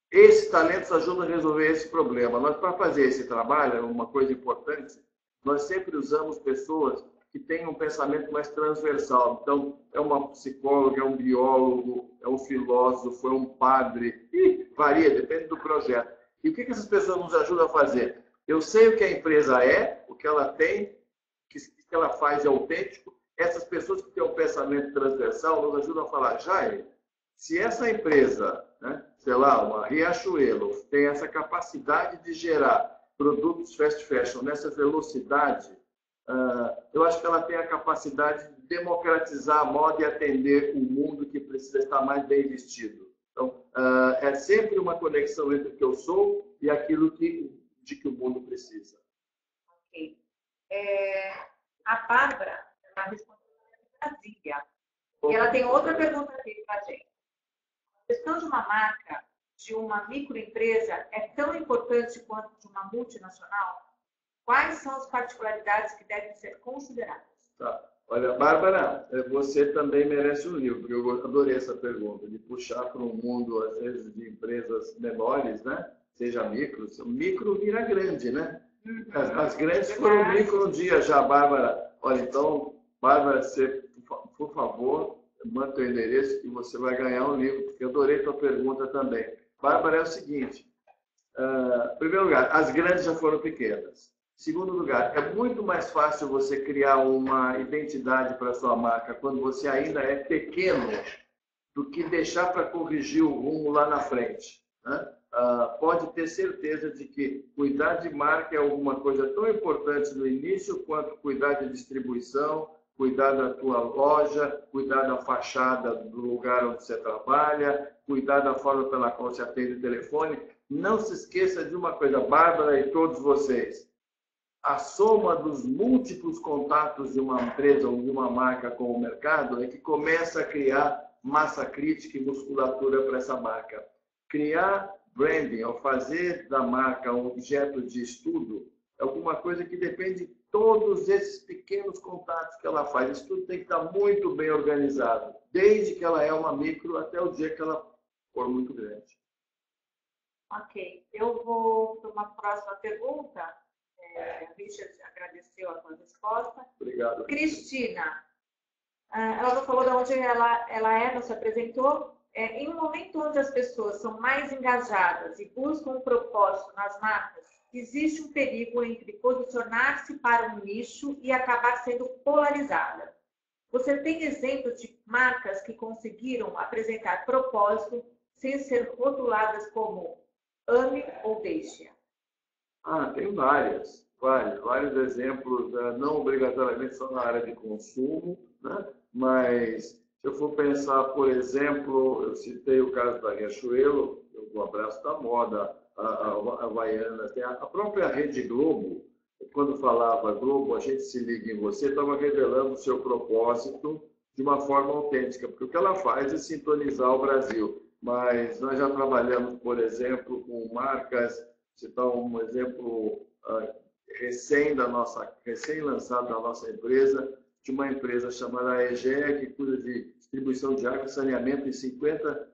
esses talentos ajudam a resolver esse problema. Nós, para fazer esse trabalho, uma coisa importante, nós sempre usamos pessoas que têm um pensamento mais transversal. Então, é uma psicóloga, é um biólogo, é um filósofo, é um padre, e varia, depende do projeto. E o que essas pessoas nos ajudam a fazer? Eu sei o que a empresa é, o que ela tem, o que ela faz é autêntico. Essas pessoas que têm um pensamento transversal nos ajudam a falar, Jair, se essa empresa, né, sei lá, uma Riachuelo, tem essa capacidade de gerar produtos fast fashion nessa velocidade, eu acho que ela tem a capacidade de democratizar a moda e atender o mundo que precisa estar mais bem vestido. Então, é sempre uma conexão entre o que eu sou e aquilo de que o mundo precisa. Ok. A Bárbara, ela respondeu na Brasília. E ela tem outra pergunta aqui para a gente. A gestão de uma marca, de uma microempresa, é tão importante quanto de uma multinacional? Quais são as particularidades que devem ser consideradas? Tá. Olha, Bárbara, você também merece um livro, porque eu adorei essa pergunta, de puxar para um mundo, às vezes, de empresas menores, né? Seja micro, o micro vira grande, né? As grandes foram micro um dia já, Bárbara. Olha, então, Bárbara, você, por favor, manda teu endereço que você vai ganhar um livro, porque eu adorei tua pergunta também. Bárbara, é o seguinte, em primeiro lugar, as grandes já foram pequenas. Segundo lugar, é muito mais fácil você criar uma identidade para a sua marca quando você ainda é pequeno do que deixar para corrigir o rumo lá na frente, né? Pode ter certeza de que cuidar de marca é alguma coisa tão importante no início quanto cuidar de distribuição, cuidar da tua loja, cuidar da fachada do lugar onde você trabalha, cuidar da forma pela qual você atende o telefone. Não se esqueça de uma coisa, Bárbara e todos vocês. A soma dos múltiplos contatos de uma empresa ou de uma marca com o mercado é que começa a criar massa crítica e musculatura para essa marca. Criar branding, ao fazer da marca um objeto de estudo, é alguma coisa que depende de todos esses pequenos contatos que ela faz. Isso tudo tem que estar muito bem organizado, desde que ela é uma micro até o dia que ela for muito grande. Ok. Eu vou para uma próxima pergunta. A Richard agradeceu a sua resposta. Obrigado. Cristina, ela não falou de onde ela é, não se apresentou. Em um momento onde as pessoas são mais engajadas e buscam um propósito nas marcas, existe um perigo entre posicionar-se para um nicho e acabar sendo polarizada. Você tem exemplos de marcas que conseguiram apresentar propósito sem ser rotuladas como ame ou deixe? Tem vários exemplos, não obrigatoriamente só na área de consumo, né? Mas se eu for pensar, por exemplo, eu citei o caso da Riachuelo, o Abraço da Moda, a Havaianas, tem a própria Rede Globo, quando falava Globo, a gente se liga em você, estava revelando o seu propósito de uma forma autêntica, porque o que ela faz é sintonizar o Brasil. Mas nós já trabalhamos, por exemplo, com marcas, citar um exemplo recém-lançado da nossa empresa, de uma empresa chamada EGEA, que cuida de distribuição de água e saneamento em 50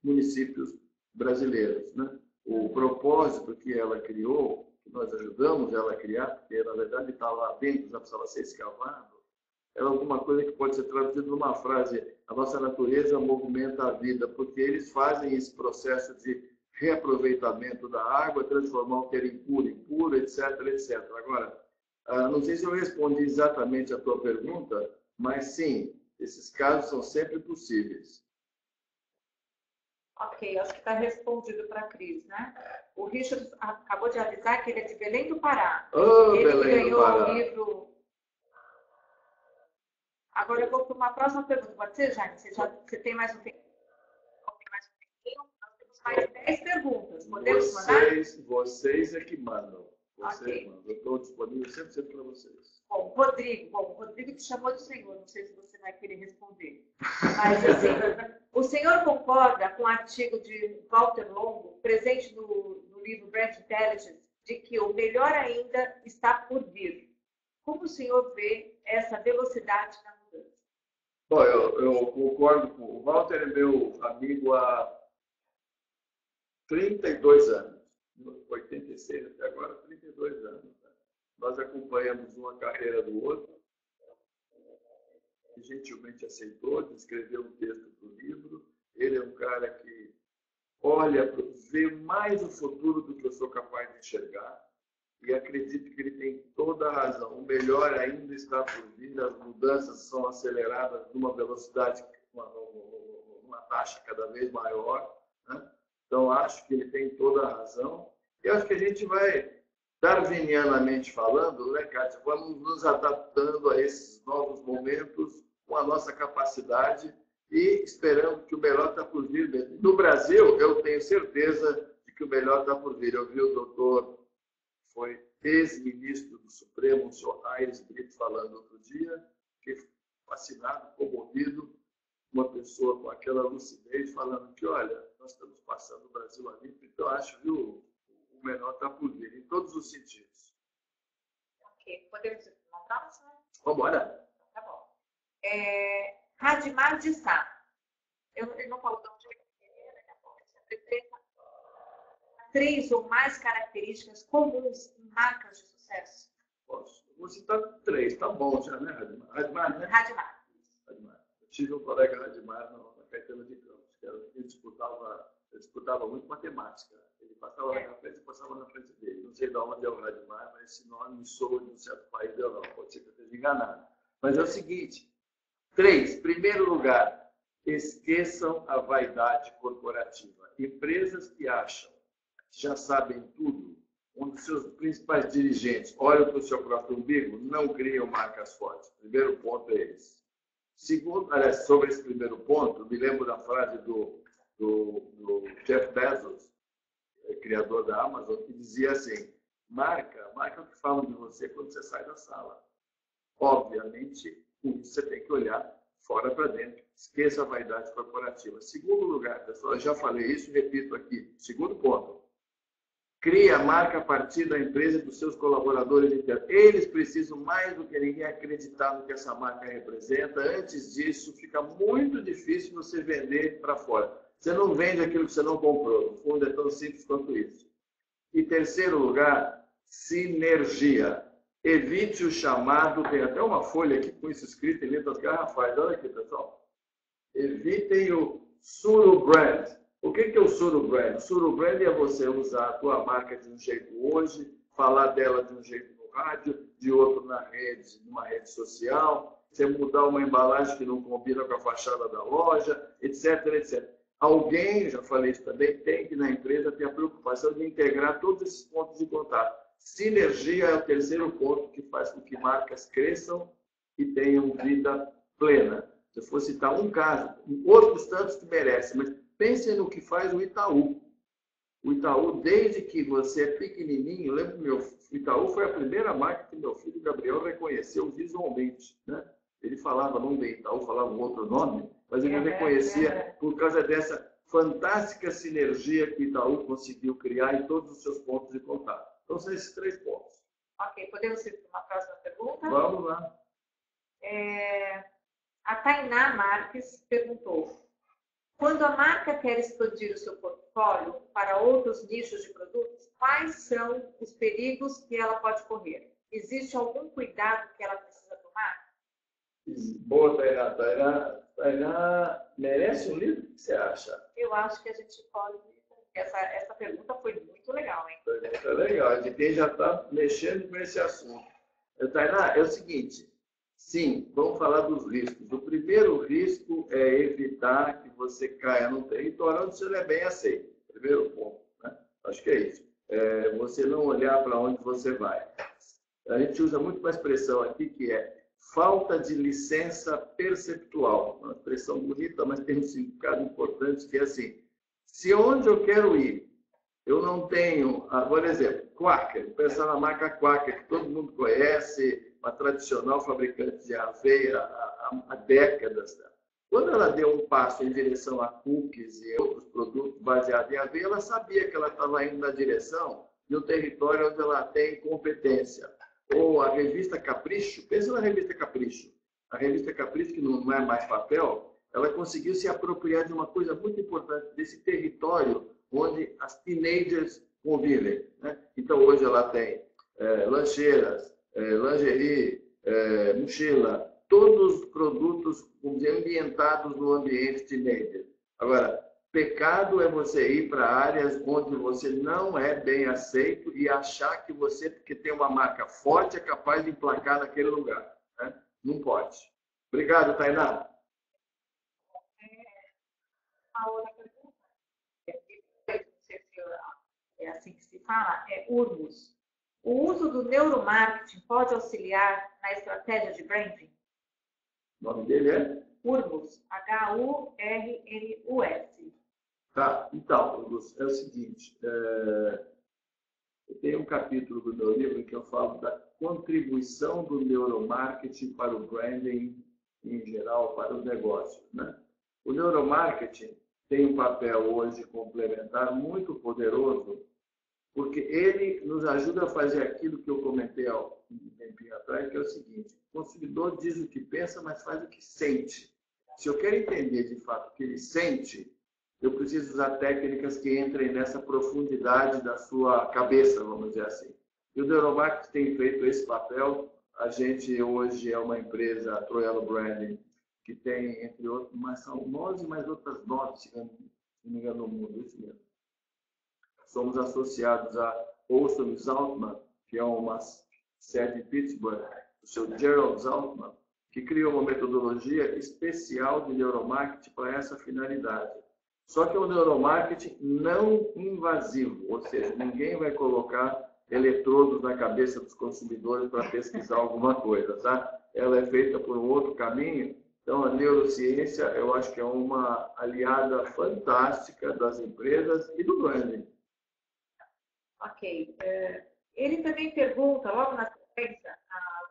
municípios brasileiros, né? O propósito que ela criou, que nós ajudamos ela a criar, porque na verdade está lá dentro, já precisava ser escavado, é alguma coisa que pode ser traduzida numa frase: a nossa natureza movimenta a vida, porque eles fazem esse processo de reaproveitamento da água, transformar o que era impuro, etc, etc. Agora, não sei se eu respondi exatamente a tua pergunta, mas sim, esses casos são sempre possíveis. Ok, acho que está respondido para a Cris, né? O Richard acabou de avisar que ele é de Belém do Pará. Ele ganhou o livro. Agora eu vou para uma próxima pergunta. Pode ser, Jaime? Você tem mais um tempo? Nós temos mais 10 perguntas. Podemos mandar? Vocês é que mandam. você, Ok. mano. Eu estou disponível sempre para vocês. Bom, o Rodrigo te chamou de senhor, não sei se você vai querer responder. Mas, assim, o senhor concorda com o artigo de Walter Longo, presente no livro Brand Intelligence, de que o melhor ainda está por vir? Como o senhor vê essa velocidade na mudança? Bom, eu concordo com o Walter, é meu amigo há 32 anos. 86 até agora, 32 anos. Né? Nós acompanhamos uma carreira do outro. E gentilmente aceitou, escreveu um texto para o livro. Ele é um cara que olha, vê mais o futuro do que eu sou capaz de enxergar. E acredito que ele tem toda a razão. O melhor ainda está por vir, as mudanças são aceleradas numa velocidade, numa taxa cada vez maior. Né? Então, acho que ele tem toda a razão. E acho que a gente vai, darwinianamente falando, né, Kátia, vamos nos adaptando a esses novos momentos com a nossa capacidade e esperando que o melhor está por vir mesmo. No Brasil, eu tenho certeza de que o melhor está por vir. Eu vi o doutor, foi ex-ministro do Supremo, o senhor Aires Brito, falando outro dia, que fascinado, comovido, uma pessoa com aquela lucidez, falando que, olha, nós estamos passando o Brasil a limpo, então acho que o melhor está por vir, em todos os sentidos. Ok, podemos ir para uma próxima? Vamos embora. Tá bom. Radimar de Sá. Ele não falou de onde é, daqui a pouco ele apresenta 3 ou mais características comuns em marcas de sucesso. Posso. Vou citar 3, tá bom já, né, Radimar? Radimar, né? Radimar. Eu tive um colega Radimar na Caetano de Campos, que ele disputava muito matemática. Ele passava na minha frente e passava na frente dele. Não sei de onde é o Radimar, mas esse nome me soa de um certo país da Europa. Pode ser que eu esteja enganado. Mas é o seguinte: 3, primeiro lugar, esqueçam a vaidade corporativa. Empresas que acham que já sabem tudo, onde os seus principais dirigentes olham para o seu próprio umbigo, não criam marcas fortes. Primeiro ponto é esse. Segundo, aliás, sobre esse primeiro ponto, me lembro da frase do Jeff Bezos, criador da Amazon, que dizia assim: marca o que falam de você quando você sai da sala. Obviamente, você tem que olhar fora para dentro. Esqueça a vaidade corporativa. Segundo lugar, pessoal, eu já falei isso, repito aqui. Segundo ponto. Cria a marca a partir da empresa e dos seus colaboradores internos. Eles precisam, mais do que ninguém, acreditar no que essa marca representa. Antes disso, fica muito difícil você vender para fora. Você não vende aquilo que você não comprou. No fundo, é tão simples quanto isso. E terceiro lugar, sinergia. Evite o chamado, tem até uma folha aqui com isso escrito em letras garrafais. Olha aqui, pessoal. Evitem o solo brand. O que é o solo brand? O solo brand é você usar a tua marca de um jeito hoje, falar dela de um jeito no rádio, de outro na rede, numa rede social, você mudar uma embalagem que não combina com a fachada da loja, etc, etc. Alguém, já falei isso também, tem que na empresa ter a preocupação de integrar todos esses pontos de contato. Sinergia é o terceiro ponto que faz com que marcas cresçam e tenham vida plena. Se eu for citar um caso, outros tantos que merecem, mas pensem no que faz o Itaú. O Itaú, desde que você é pequenininho, lembro que o Itaú foi a primeira marca que meu filho Gabriel reconheceu visualmente. Né? Ele falava nome do Itaú, falava um outro nome, mas ele reconhecia por causa dessa fantástica sinergia que o Itaú conseguiu criar em todos os seus pontos de contato. Então, são esses 3 pontos. Ok, podemos ir para uma próxima pergunta? Vamos lá. A Tainá Marques perguntou: quando a marca quer expandir o seu portfólio para outros nichos de produtos, quais são os perigos que ela pode correr? Existe algum cuidado que ela precisa tomar? Boa, Tainá. Tainá merece um livro? O que você acha? Eu acho que a gente pode. Essa pergunta foi muito legal, hein? Pergunta legal. A gente já está mexendo com esse assunto. Tainá, é o seguinte. Sim, vamos falar dos riscos. O primeiro risco é evitar que você caia num território onde você não é bem aceito. Primeiro ponto. Né? Acho que é isso. Você não olhar para onde você vai. A gente usa muito uma expressão aqui que é falta de licença perceptual. Uma expressão bonita, mas tem um significado importante que é assim: se onde eu quero ir Eu não tenho, por exemplo, Quaker, pensar na marca Quaker, que todo mundo conhece, uma tradicional fabricante de aveia há décadas. Quando ela deu um passo em direção a cookies e outros produtos baseados em aveia, ela sabia que ela estava indo na direção de um território onde ela tem competência. Ou a revista Capricho, pensa na revista Capricho. A revista Capricho, que não é mais papel, ela conseguiu se apropriar de uma coisa muito importante, desse território onde as teenagers convivem. Né? Então, hoje ela tem lancheiras, lingerie, mochila, todos os produtos ambientados no ambiente teenager. Agora, pecado é você ir para áreas onde você não é bem aceito e achar que você, porque tem uma marca forte, é capaz de emplacar naquele lugar. Né? Não pode. Obrigado, Tainá. A outra pergunta, não sei se é assim que se fala, é Urmus. O uso do neuromarketing pode auxiliar na estratégia de branding? O nome dele é? Urmus, H-U-R-M-U-S. Tá, então, é o seguinte, eu tenho um capítulo do meu livro em que eu falo da contribuição do neuromarketing para o branding em geral, para os negócios. Né? O neuromarketing tem um papel hoje complementar muito poderoso, porque ele nos ajuda a fazer aquilo que eu comentei há um tempinho atrás, que é o seguinte: o consumidor diz o que pensa, mas faz o que sente. Se eu quero entender de fato o que ele sente, eu preciso usar técnicas que entrem nessa profundidade da sua cabeça, vamos dizer assim. E o neuromarketing tem feito esse papel. A gente hoje é uma empresa, a Troiano Branding, que tem, entre outros, mas são 11 mais outras 9, se não me engano, no mundo, isso mesmo. Somos associados a Olson Zaltman, que é uma sede em Pittsburgh, o seu Gerald Zaltman, que criou uma metodologia especial de neuromarketing para essa finalidade. Só que é um neuromarketing não invasivo, ou seja, ninguém vai colocar eletrodos na cabeça dos consumidores para pesquisar alguma coisa, tá? Ela é feita por um outro caminho. Então, a neurociência, eu acho que é uma aliada fantástica das empresas e do branding. Ok. Ele também pergunta, logo na sequência,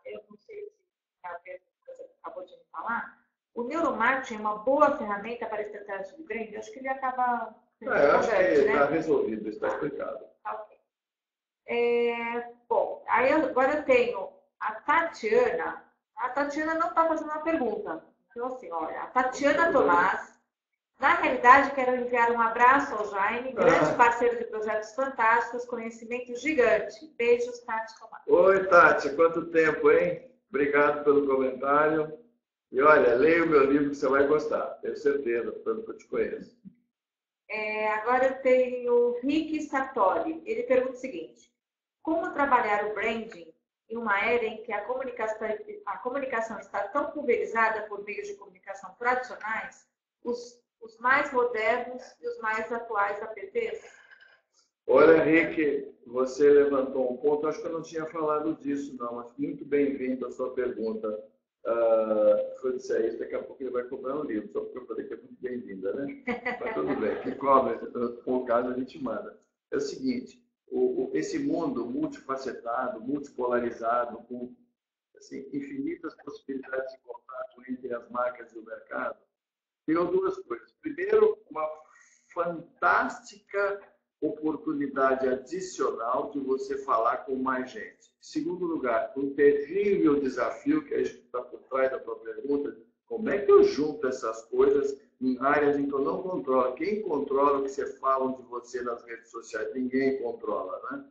eu não sei se você acabou de me falar, o neuromarketing é uma boa ferramenta para estratégia de branding? Eu acho que ele acaba... eu acho que está resolvido, está explicado. Ok. Bom, aí agora eu tenho a Tatiana. A Tatiana não está fazendo uma pergunta. Então, assim, olha, a Tatiana Tomás, na realidade, quero enviar um abraço ao Jaime, grande parceiro de projetos fantásticos, conhecimento gigante. Beijos, Tati Tomás. Oi, Tati, quanto tempo, hein? Obrigado pelo comentário. E olha, leia o meu livro que você vai gostar, tenho certeza, pelo que eu te conheço. Agora eu tenho o Rick Sartori. Ele pergunta o seguinte: como trabalhar o branding em uma era em que a comunicação está tão pulverizada por meios de comunicação tradicionais, os mais modernos e os mais atuais apps? Olha, Rick, você levantou um ponto, acho que eu não tinha falado disso, não, mas muito bem-vindo a sua pergunta. Se eu disser isso, daqui a pouco ele vai cobrar um livro, só porque eu falei que é muito bem-vinda, né? Mas tudo bem, que cobra, por caso a gente manda. É o seguinte, esse mundo multifacetado, multipolarizado, com assim, infinitas possibilidades de contato entre as marcas e o mercado, criou duas coisas. Primeiro, uma fantástica oportunidade adicional de você falar com mais gente. Em segundo lugar, um terrível desafio, que está por trás da tua pergunta: como é que eu junto essas coisas em áreas em que eu não controlo? Quem controla o que você fala de você nas redes sociais? Ninguém controla, né?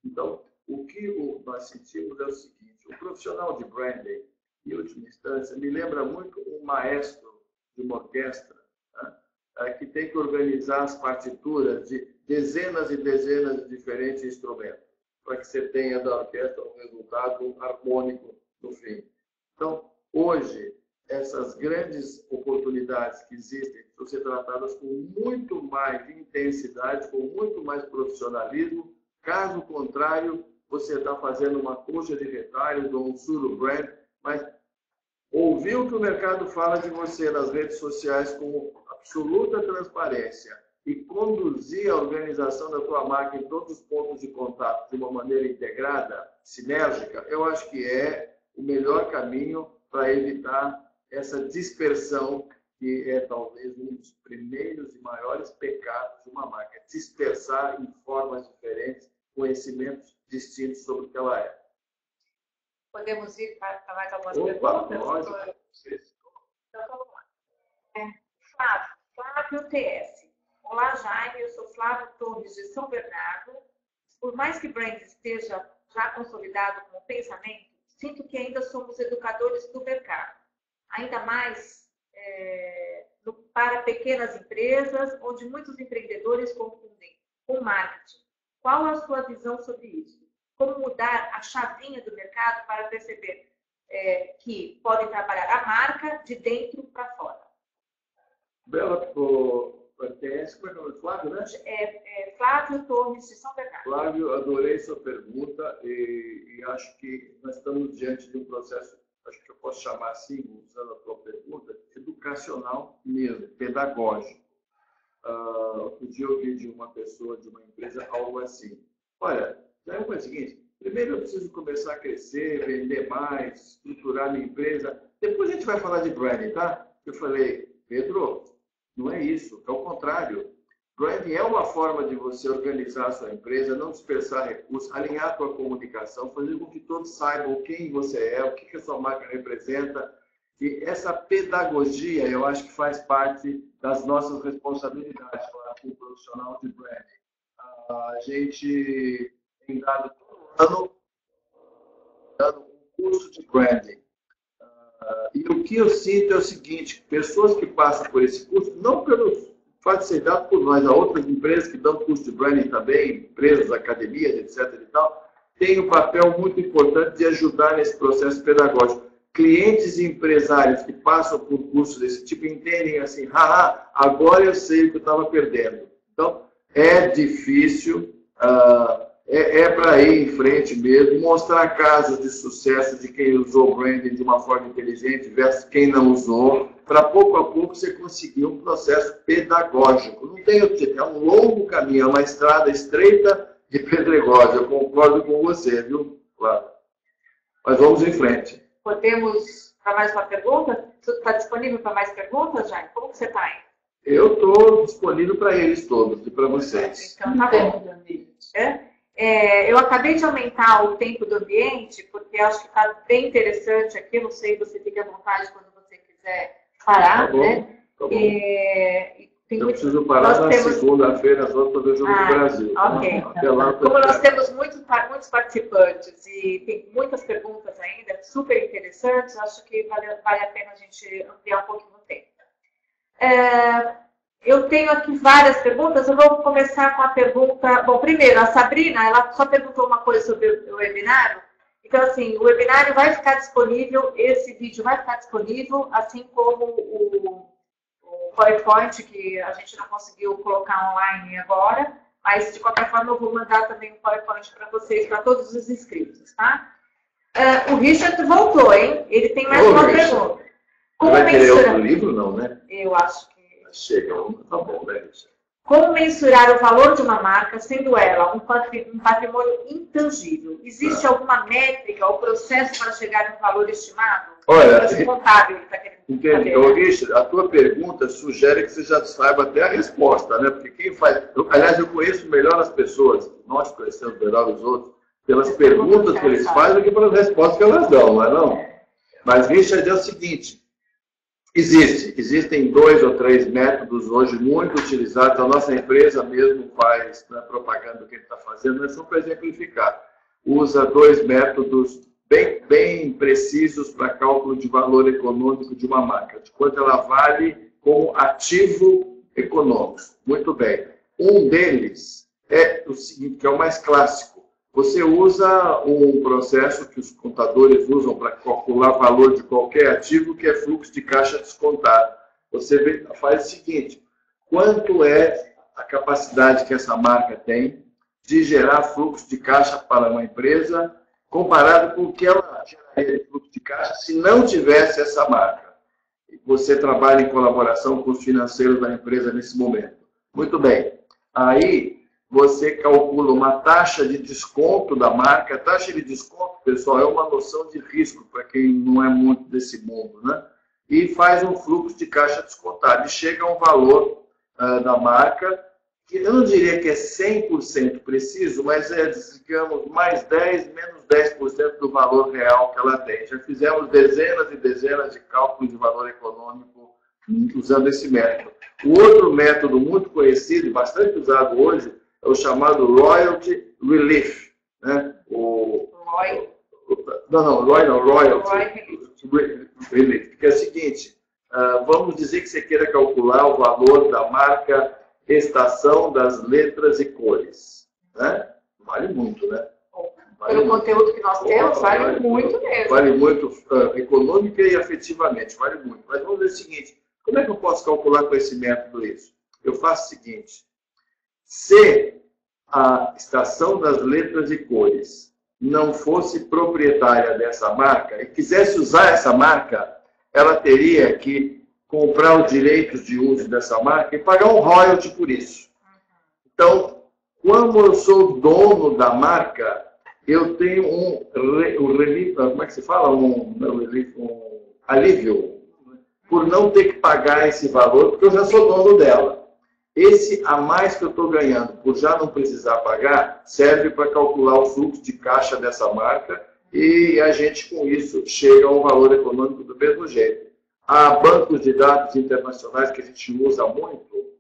Então, o que nós sentimos é o seguinte: o profissional de branding, em última instância, me lembra muito um maestro de uma orquestra, né, que tem que organizar as partituras de dezenas e dezenas de diferentes instrumentos, para que você tenha da orquestra um resultado harmônico no fim. Então, hoje, essas grandes oportunidades que existem precisam ser tratadas com muito mais intensidade, com muito mais profissionalismo. Caso contrário, você está fazendo uma coxa de retalhos ou um suro brand, mas ouvir o que o mercado fala de você nas redes sociais com absoluta transparência e conduzir a organização da tua marca em todos os pontos de contato de uma maneira integrada, sinérgica, eu acho que é o melhor caminho para evitar essa dispersão, que é talvez um dos primeiros e maiores pecados de uma marca, dispersar em formas diferentes conhecimentos distintos sobre o que ela é. Podemos ir para mais algumas perguntas? Lógico. Então, vamos lá. Flávio TS. Olá, Jaime. Eu sou Flávio Torres, de São Bernardo. Por mais que brand esteja já consolidado como pensamento, sinto que ainda somos educadores do mercado. Ainda mais para pequenas empresas, onde muitos empreendedores confundem com marketing. Qual a sua visão sobre isso? Como mudar a chavinha do mercado para perceber que podem trabalhar a marca de dentro para fora? Bela, TS, como é que é o nome? Flávio, né? Flávio Torres, de São Bernardo. Flávio, adorei sua pergunta e acho que nós estamos diante de um processo, acho que eu posso chamar assim, usando a tua pergunta, educacional mesmo, pedagógico. Outro dia eu ouvi de uma pessoa, de uma empresa, algo assim. Olha, já é o seguinte, primeiro eu preciso começar a crescer, vender mais, estruturar minha empresa, depois a gente vai falar de branding, tá? Eu falei, Pedro, não é isso, é o contrário. Branding é uma forma de você organizar a sua empresa, não dispersar recursos, alinhar a sua comunicação, fazer com que todos saibam quem você é, o que a sua marca representa. E essa pedagogia, eu acho que faz parte das nossas responsabilidades como profissional de branding. A gente tem dado todo ano um curso de branding. E o que eu sinto é o seguinte, pessoas que passam por esse curso, não pelo fato de ser dado por nós, há outras empresas que dão curso de branding também, empresas, academias, etc. e tal, têm um papel muito importante de ajudar nesse processo pedagógico. Clientes e empresários que passam por cursos desse tipo entendem assim, agora eu sei o que eu estava perdendo. Então, é difícil, para ir em frente mesmo, mostrar casos de sucesso de quem usou o branding de uma forma inteligente versus quem não usou, para pouco a pouco você conseguir um processo pedagógico. Não tem o que, é um longo caminho, é uma estrada estreita e pedregosa. Eu concordo com você, viu? Claro. Mas vamos em frente. Podemos para mais uma pergunta? Você está disponível para mais perguntas, Jaime? Como que você está aí? Eu estou disponível para eles todos e para vocês. Então, tá bom. Eu acabei de aumentar o tempo do ambiente, porque acho que está bem interessante aqui. Não sei, você fica à vontade quando você quiser parar, tá bom, né? Tá bom. Eu preciso parar na segunda-feira só para ver o Jogo do Brasil. Ok. Até lá, como nós temos muitos participantes e tem muitas perguntas ainda, super interessantes, acho que vale a pena a gente ampliar um pouquinho o tempo. Eu tenho aqui várias perguntas, eu vou começar com a pergunta... Bom, primeiro, a Sabrina, ela só perguntou uma coisa sobre o webinário. Então, assim, o webinário vai ficar disponível, esse vídeo vai ficar disponível, assim como o PowerPoint, que a gente não conseguiu colocar online agora, mas, de qualquer forma, eu vou mandar também o PowerPoint para vocês, para todos os inscritos, tá? O Richard voltou, hein? Ele tem mais uma pergunta. Como vai querer outro livro, não, né? Eu acho que... Chega, tá bom, né, Richard? Como mensurar o valor de uma marca, sendo ela um patrimônio intangível? Existe alguma métrica ou processo para chegar no valor estimado? Olha, contábil, entendi. Richard, a tua pergunta sugere que você já saiba até a resposta, né? Porque quem faz... Aliás, eu conheço melhor as pessoas, nós conhecemos melhor os outros, pelas perguntas que eles fazem do que pelas respostas que elas dão, não é não? Mas, Richard, é o seguinte... Existem 2 ou 3 métodos hoje muito utilizados. A nossa empresa mesmo faz propaganda do que ele está fazendo, mas só para exemplificar. Usa 2 métodos bem precisos para cálculo de valor econômico de uma marca, de quanto ela vale como ativo econômico. Muito bem. Um deles é o seguinte, que é o mais clássico. Você usa um processo que os contadores usam para calcular o valor de qualquer ativo, que é fluxo de caixa descontado. Você faz o seguinte, quanto é a capacidade que essa marca tem de gerar fluxo de caixa para uma empresa, comparado com o que ela geraria de fluxo de caixa se não tivesse essa marca. Você trabalha em colaboração com os financeiros da empresa nesse momento. Muito bem. Aí você calcula uma taxa de desconto da marca. A taxa de desconto, pessoal, é uma noção de risco para quem não é muito desse mundo, né? E faz um fluxo de caixa descontado. E chega a um valor da marca, que eu não diria que é 100% preciso, mas é, digamos, mais 10, menos 10% do valor real que ela tem. Já fizemos dezenas e dezenas de cálculos de valor econômico usando esse método. O outro método muito conhecido e bastante usado hoje é o chamado Royalty Relief. Né? Royalty Relief. Que é o seguinte, vamos dizer que você queira calcular o valor da marca Estação das Letras e Cores. Né? Vale muito, né? Pelo conteúdo que nós temos, vale muito mesmo. Vale muito econômica e afetivamente, vale muito. Mas vamos ver o seguinte, como é que eu posso calcular com esse método isso? Eu faço o seguinte, se a Estação das Letras e Cores não fosse proprietária dessa marca e quisesse usar essa marca, ela teria que comprar os direitos de uso dessa marca e pagar um royalty por isso. Então, como eu sou dono da marca, eu tenho como é que se fala? Um alívio por não ter que pagar esse valor, porque eu já sou dono dela. Esse a mais que eu estou ganhando, por já não precisar pagar, serve para calcular o fluxo de caixa dessa marca e a gente, com isso, chega a um valor econômico do mesmo jeito. Há bancos de dados internacionais que a gente usa muito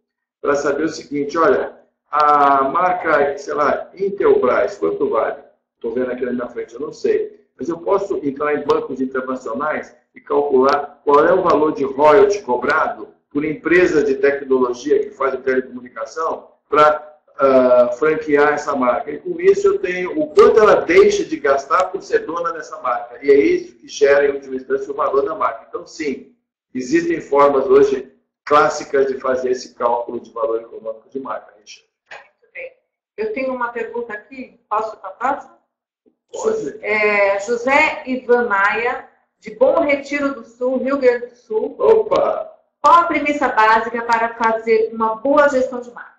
para saber o seguinte, olha, a marca, sei lá, Intelbras, quanto vale? Estou vendo aqui na minha frente, eu não sei. Mas eu posso entrar em bancos internacionais e calcular qual é o valor de royalty cobrado por empresas de tecnologia que fazem telecomunicação para franquear essa marca. E com isso eu tenho o quanto ela deixa de gastar por ser dona dessa marca. E é isso que gera, em última instância, o valor da marca. Então, sim, existem formas hoje clássicas de fazer esse cálculo de valor econômico de marca, Richard. Muito bem. Eu tenho uma pergunta aqui, posso para a próxima? José Ivan Maia, de Bom Retiro do Sul, Rio Grande do Sul. Opa! Qual a premissa básica para fazer uma boa gestão de marcas?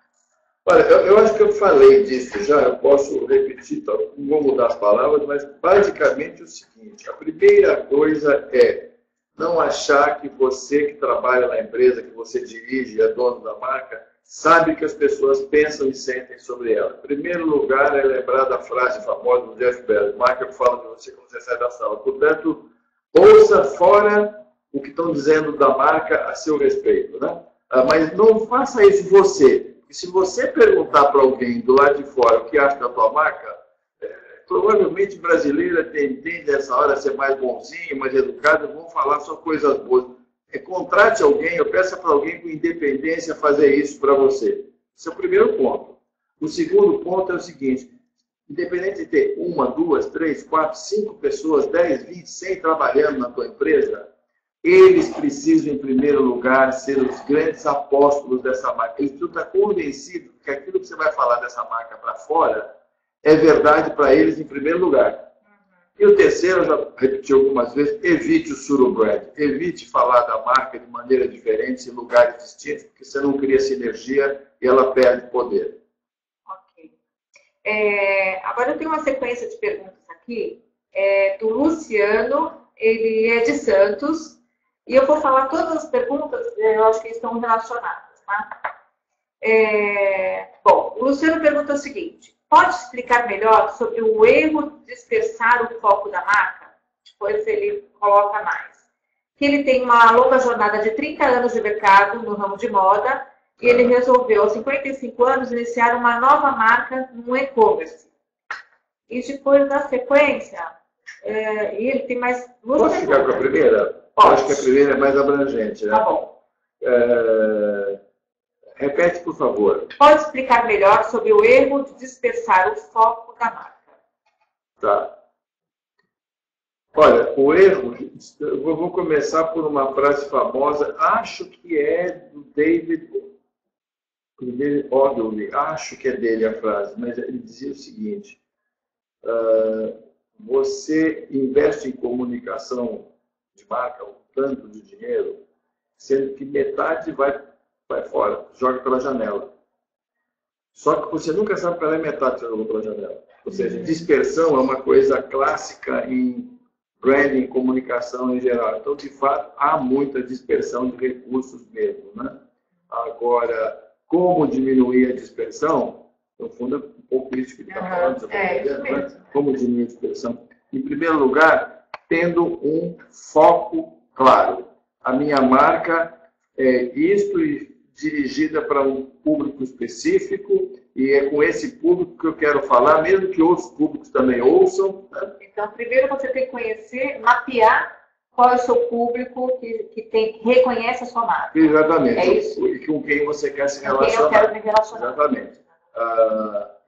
Olha, eu acho que eu falei disso já, eu posso repetir, então, não vou mudar as palavras, mas basicamente é o seguinte, a primeira coisa é não achar que você que trabalha na empresa, que você dirige, é dono da marca, sabe que as pessoas pensam e sentem sobre ela. Em primeiro lugar, é lembrar da frase famosa do Jeff Bezos, marca fala de você quando você sai da sala. Portanto, ouça fora o que estão dizendo da marca a seu respeito, né? Mas não faça isso você. E se você perguntar para alguém do lado de fora o que acha da tua marca, provavelmente brasileira tende nessa hora a ser mais bonzinho, mais educado, vão falar só coisas boas. Contrate alguém, ou peça para alguém com independência fazer isso para você. Esse é o primeiro ponto. O segundo ponto é o seguinte, independente de ter 1, 2, 3, 4, 5 pessoas, 10, 20, 100 trabalhando na tua empresa, eles precisam, em primeiro lugar, ser os grandes apóstolos dessa marca. Eles precisam estar convencidos que aquilo que você vai falar dessa marca para fora é verdade para eles, em primeiro lugar. E o terceiro, eu já repeti algumas vezes, evite o surubbrand. Evite falar da marca de maneira diferente, em lugares distintos, porque você não cria sinergia e ela perde poder. Ok. Agora eu tenho uma sequência de perguntas aqui, do Luciano, ele é de Santos, e eu vou falar todas as perguntas, eu acho que estão relacionadas, tá? Bom, o Luciano pergunta o seguinte, pode explicar melhor sobre o erro de dispersar o foco da marca? Depois ele coloca mais. Que ele tem uma longa jornada de 30 anos de mercado no ramo de moda e ele resolveu, aos 55 anos, iniciar uma nova marca no e-commerce. E depois, na sequência, ele tem mais duas Posso ficar com a primeira? Pode. Acho que a primeira é mais abrangente, né? Tá bom. Repete, por favor. Pode explicar melhor sobre o erro de dispersar o foco da marca? Tá. Olha, o erro, eu vou começar por uma frase famosa, acho que é do David Ogilvy, acho que é dele a frase, mas ele dizia o seguinte, você investe em comunicação de marca um tanto de dinheiro, sendo que metade vai fora, joga pela janela. Só que você nunca sabe qual é a metade que você jogou pela janela. Ou seja, dispersão é uma coisa clássica em branding, em comunicação em geral. Então, de fato, há muita dispersão de recursos mesmo, né? Agora, como diminuir a dispersão? No fundo, é um pouco isso que está falando. Né? Como diminuir a dispersão? Em primeiro lugar, tendo um foco claro. A minha marca é isto e dirigida para um público específico, e é com esse público que eu quero falar, mesmo que outros públicos também ouçam. Né? Então, primeiro você tem que conhecer, mapear qual é o seu público que reconhece a sua marca. Exatamente. É isso? E com quem você quer se relacionar. Com quem eu quero me relacionar. Exatamente.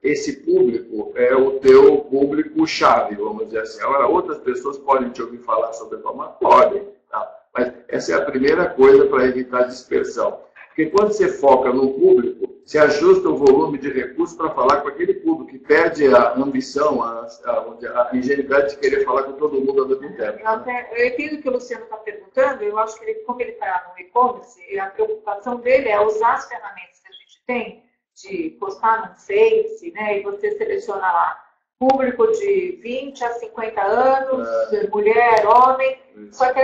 Esse público é o teu público-chave, vamos dizer assim. Agora, outras pessoas podem te ouvir falar sobre a tua marca? Podem. Tá? Mas essa é a primeira coisa para evitar dispersão. Porque quando você foca no público, você ajusta o volume de recursos para falar com aquele público, que perde a ambição, a ingenuidade de querer falar com todo mundo ao mesmo tempo. Eu entendo o que o Luciano está perguntando, eu acho que como ele está no e-commerce, a preocupação dele é usar as ferramentas que a gente tem, de postar no Face, né, e você seleciona lá público de 20 a 50 anos, mulher, homem, só que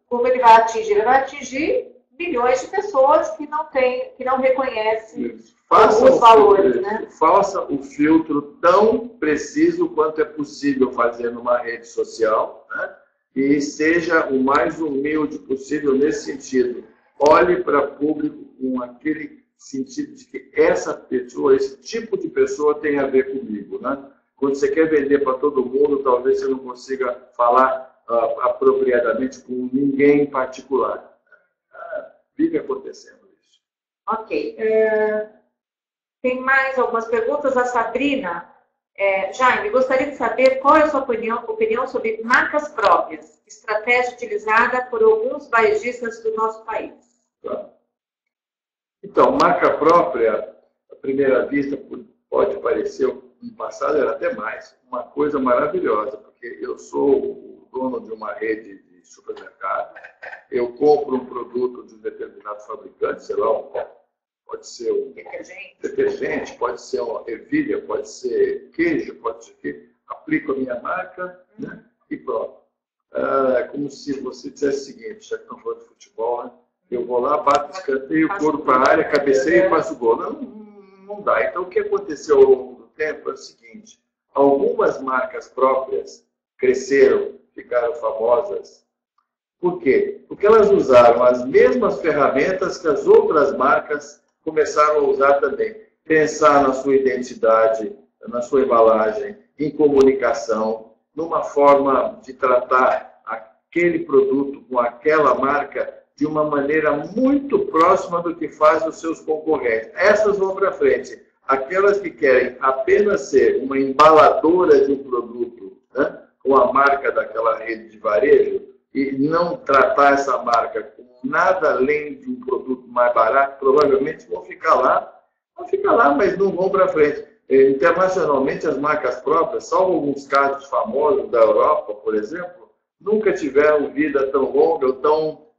como ele vai atingir? Ele vai atingir milhões de pessoas que não reconhecem os valores, né? Faça o filtro tão preciso quanto é possível fazer numa rede social, né? E seja o mais humilde possível nesse sentido. Olhe para público com aquele sentido de que essa pessoa, esse tipo de pessoa tem a ver comigo, né? Quando você quer vender para todo mundo, talvez você não consiga falar apropriadamente com ninguém em particular. Vive acontecendo isso. Ok. Tem mais algumas perguntas. A Sabrina. Jaime, gostaria de saber qual é a sua opinião sobre marcas próprias, estratégia utilizada por alguns varejistas do nosso país. Tá. Então, marca própria, à primeira vista, pode parecer, no passado era até mais, uma coisa maravilhosa, porque eu sou o dono de uma rede de supermercado, eu compro um produto de um determinado fabricante, sei lá, pode ser um detergente, pode ser uma ervilha, pode ser queijo, pode ser queijo, aplico a minha marca, né, e pronto. É como se você dissesse o seguinte, já que estão falando de futebol, né, eu vou lá, bato, escanteio, corro para a área, cabeceio e faço gol. Não dá. Então, o que aconteceu ao longo do tempo é o seguinte, algumas marcas próprias cresceram, ficaram famosas. Por quê? Porque elas usaram as mesmas ferramentas que as outras marcas começaram a usar também. Pensar na sua identidade, na sua embalagem, em comunicação, numa forma de tratar aquele produto com aquela marca de uma maneira muito próxima do que fazem os seus concorrentes. Essas vão para frente. Aquelas que querem apenas ser uma embaladora de um produto, né, com a marca daquela rede de varejo, e não tratar essa marca com nada além de um produto mais barato, provavelmente vão ficar lá, mas não vão para frente. Internacionalmente, as marcas próprias, salvo alguns casos famosos da Europa, por exemplo, nunca tiveram vida tão longa ou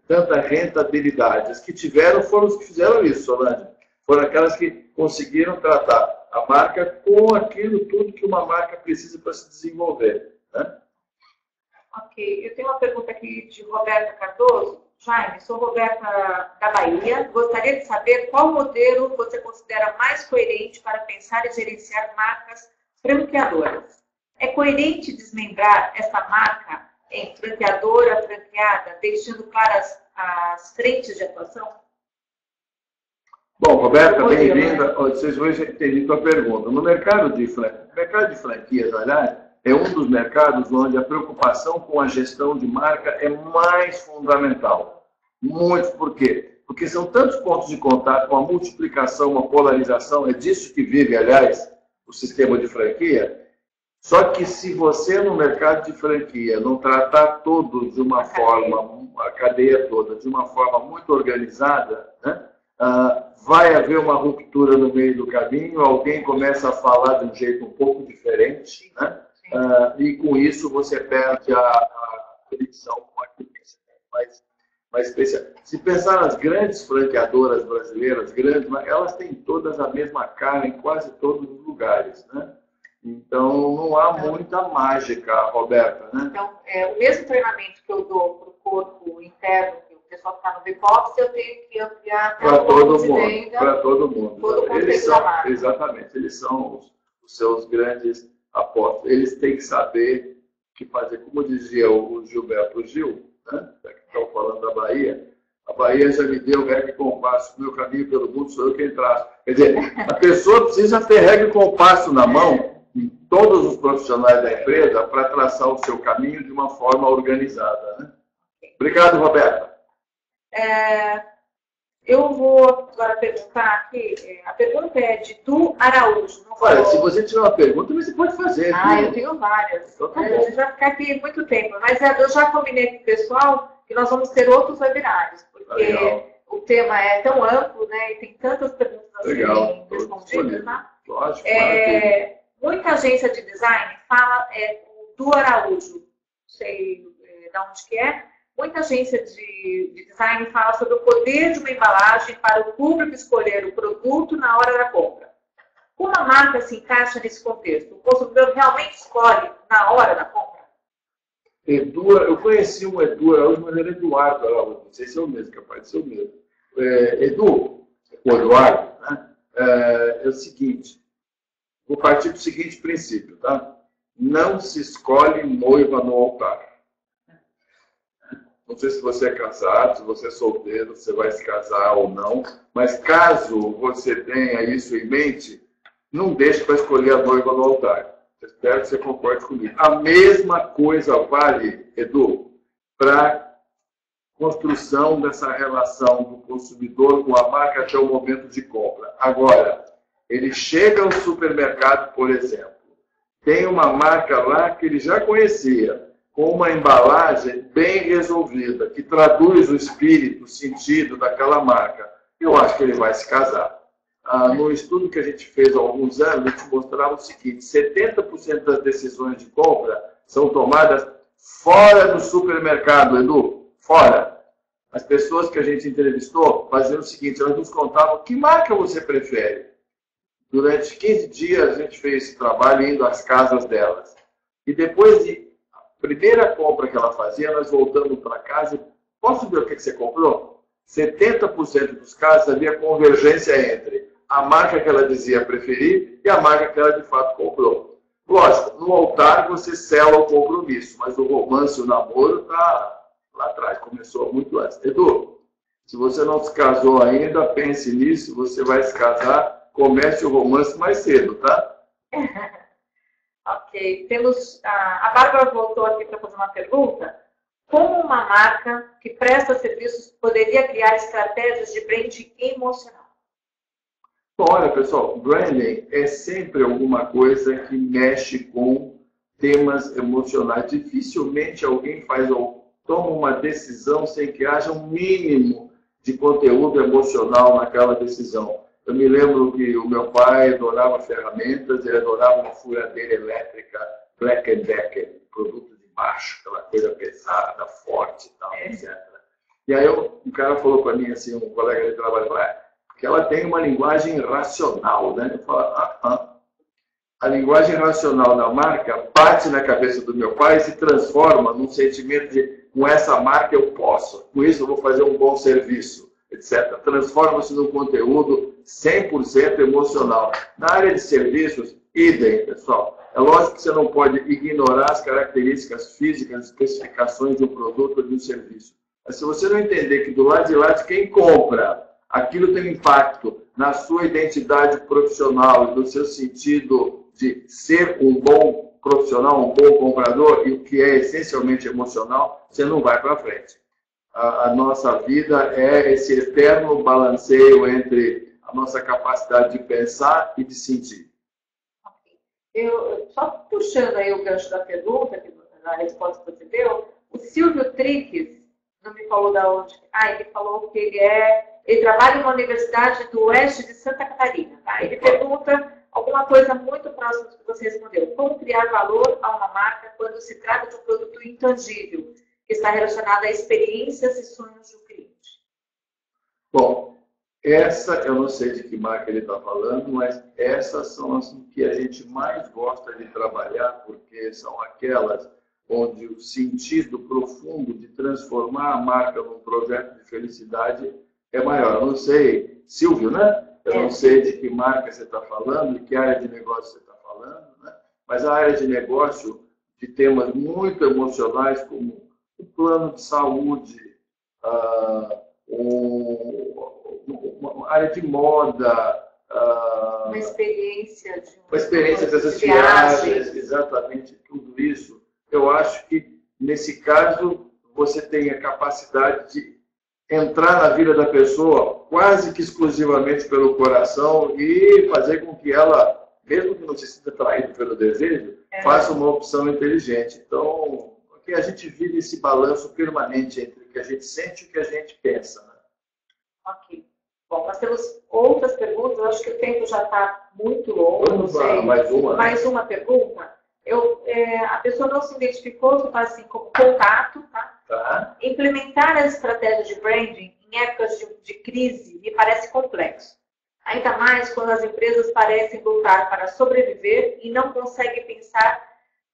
tanta rentabilidade. As que tiveram foram os que fizeram isso, Solange. Foram aquelas que conseguiram tratar a marca com aquilo tudo que uma marca precisa para se desenvolver, né? Ok, eu tenho uma pergunta aqui de Roberta Cardoso. Jaime, sou Roberta da Bahia. Gostaria de saber qual modelo você considera mais coerente para pensar e gerenciar marcas franqueadoras. É coerente desmembrar essa marca em franqueadora, franqueada, deixando claras as frentes de atuação? Bom, Roberta, bem-vinda. Vocês vão entender a tua pergunta. No mercado de franquias, aliás, é um dos mercados onde a preocupação com a gestão de marca é mais fundamental. Muito. Por quê? Porque são tantos pontos de contato, uma multiplicação, uma polarização, é disso que vive, aliás, o sistema de franquia. Só que se você no mercado de franquia não tratar todos de uma forma, a cadeia toda, de uma forma muito organizada, né, vai haver uma ruptura no meio do caminho, alguém começa a falar de um jeito um pouco diferente, né? E com isso você perde a conexão com aquilo que você tem. Mas uma especial. Se pensar nas grandes franqueadoras brasileiras, grandes, elas têm todas a mesma cara em quase todos os lugares, né? Então, não há muita mágica, Roberta, né? Então, o mesmo treinamento que eu dou para o corpo interno, que o pessoal está no back-office, eu tenho que ampliar para todo mundo. Para todo mundo. Todo eles são, exatamente, eles são os seus grandes apostos. Eles têm que saber o que fazer. Como dizia o Gilberto Gil, né? Que estão falando da Bahia, a Bahia já me deu regra e compasso, meu caminho pelo mundo sou eu quem traço. Quer dizer, a pessoa precisa ter regra e compasso na mão, em todos os profissionais da empresa, para traçar o seu caminho de uma forma organizada. Né? Obrigado, Roberta. Eu vou agora perguntar aqui, a pergunta é de Du Araújo. Olha, se você tiver uma pergunta, você pode fazer. Eu tenho várias. Então, tá a gente vai ficar aqui muito tempo, mas eu já combinei com o pessoal que nós vamos ter outros webinários, porque o tema é tão amplo, né, e tem tantas perguntas a serem respondidas. Tá? Lógico, muita agência de design fala, o Du Araújo, não sei de onde que é, muita agência de design fala sobre o poder de uma embalagem para o público escolher o produto na hora da compra. Como a marca se encaixa nesse contexto? O consumidor realmente escolhe na hora da compra? Eu conheci um Edu Araújo, mas era Eduardo Araújo, não sei se é o mesmo, capaz de ser o mesmo. Edu, o Eduardo, né? É o seguinte, vou partir do seguinte princípio, tá? Não se escolhe noiva no altar. Não sei se você é casado, se você é solteiro, se você vai se casar ou não, mas caso você tenha isso em mente, não deixe para escolher a noiva no altar. Espero que você concorde comigo. A mesma coisa vale, Edu, para a construção dessa relação do consumidor com a marca até o momento de compra. Agora, ele chega ao supermercado, por exemplo, tem uma marca lá que ele já conhecia, com uma embalagem bem resolvida, que traduz o espírito, o sentido daquela marca. Eu acho que ele vai se casar. No estudo que a gente fez há alguns anos, a gente mostrava o seguinte, 70% das decisões de compra são tomadas fora do supermercado, Edu, fora. As pessoas que a gente entrevistou faziam o seguinte, elas nos contavam que marca você prefere. Durante 15 dias a gente fez esse trabalho indo às casas delas. E depois de primeira compra que ela fazia, nós voltamos para casa e posso ver o que você comprou? 70% dos casos havia convergência entre a marca que ela dizia preferir e a marca que ela de fato comprou. Lógico, no altar você sela o compromisso, mas o romance, o namoro está lá atrás, começou muito antes. Edu, se você não se casou ainda, pense nisso, você vai se casar, comece o romance mais cedo, tá? Ok, a Bárbara voltou aqui para fazer uma pergunta. Como uma marca que presta serviços poderia criar estratégias de branding emocional? Bom, olha, pessoal, branding é sempre alguma coisa que mexe com temas emocionais. Dificilmente alguém toma uma decisão sem que haja um mínimo de conteúdo emocional naquela decisão. Eu me lembro que o meu pai adorava ferramentas, ele adorava uma furadeira elétrica Black & Decker, produto de baixo, aquela coisa pesada, forte e tal, etc. E aí um cara falou para mim, assim, um colega de trabalho, que ela tem uma linguagem racional, né? Eu falo, a linguagem racional da marca bate na cabeça do meu pai e se transforma num sentimento de, com essa marca eu posso, com isso eu vou fazer um bom serviço, etc. Transforma-se num conteúdo 100% emocional. Na área de serviços, idem, pessoal. É lógico que você não pode ignorar as características físicas, especificações de um produto ou de um serviço. Mas se você não entender que do lado de lá de quem compra, aquilo tem impacto na sua identidade profissional e no seu sentido de ser um bom profissional, um bom comprador, e o que é essencialmente emocional, você não vai para frente. A nossa vida é esse eterno balanceio entre a nossa capacidade de pensar e de sentir. Eu, só puxando aí o gancho da pergunta, na resposta que você deu, o Silvio Triques, não me falou da onde. Ele falou que ele trabalha em uma universidade do oeste de Santa Catarina. Tá? Ele pergunta alguma coisa muito próxima do que você respondeu. Como criar valor a uma marca quando se trata de um produto intangível? que está relacionada a experiências e sonhos do cliente. Bom, essa, eu não sei de que marca ele está falando, mas essas são as que a gente mais gosta de trabalhar, porque são aquelas onde o sentido profundo de transformar a marca num projeto de felicidade é maior. Eu não sei, Silvio, né? Eu não sei de que marca você está falando, de que área de negócio você está falando, né? Mas a área de negócio de temas muito emocionais, como o plano de saúde, uma área de moda, uma experiência dessas viagens, exatamente tudo isso. Eu acho que, nesse caso, você tem a capacidade de entrar na vida da pessoa quase que exclusivamente pelo coração e fazer com que ela, mesmo que não se sinta traído pelo desejo, faça uma opção inteligente. Então, porque a gente vive esse balanço permanente entre o que a gente sente e o que a gente pensa. Né? Ok. Bom, nós temos outras perguntas. Eu acho que o tempo já está muito longo. Vamos lá, mais uma. Mais uma pergunta. A pessoa não se identificou, só faz assim como contato, tá? Tá. Implementar as estratégias de branding em épocas de crise me parece complexo. Ainda mais quando as empresas parecem lutar para sobreviver e não conseguem pensar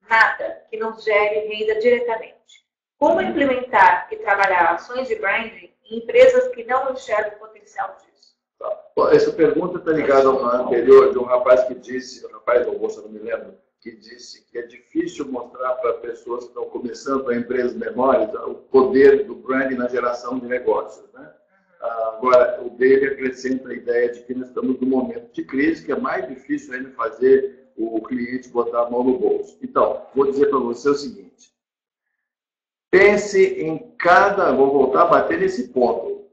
nada que não gere renda diretamente. Como implementar e trabalhar ações de branding em empresas que não enxergam o potencial disso? Tá. Bom, essa pergunta está ligada a uma anterior de um rapaz que disse, ou moça, não me lembro, que disse que é difícil mostrar para pessoas que estão começando, para empresas menores, o poder do branding na geração de negócios. Né? Agora, o dele acrescenta a ideia de que nós estamos num momento de crise, que é mais difícil ainda fazer o cliente botar a mão no bolso. Então, vou dizer para você o seguinte. Pense em cada... Vou voltar a bater nesse ponto.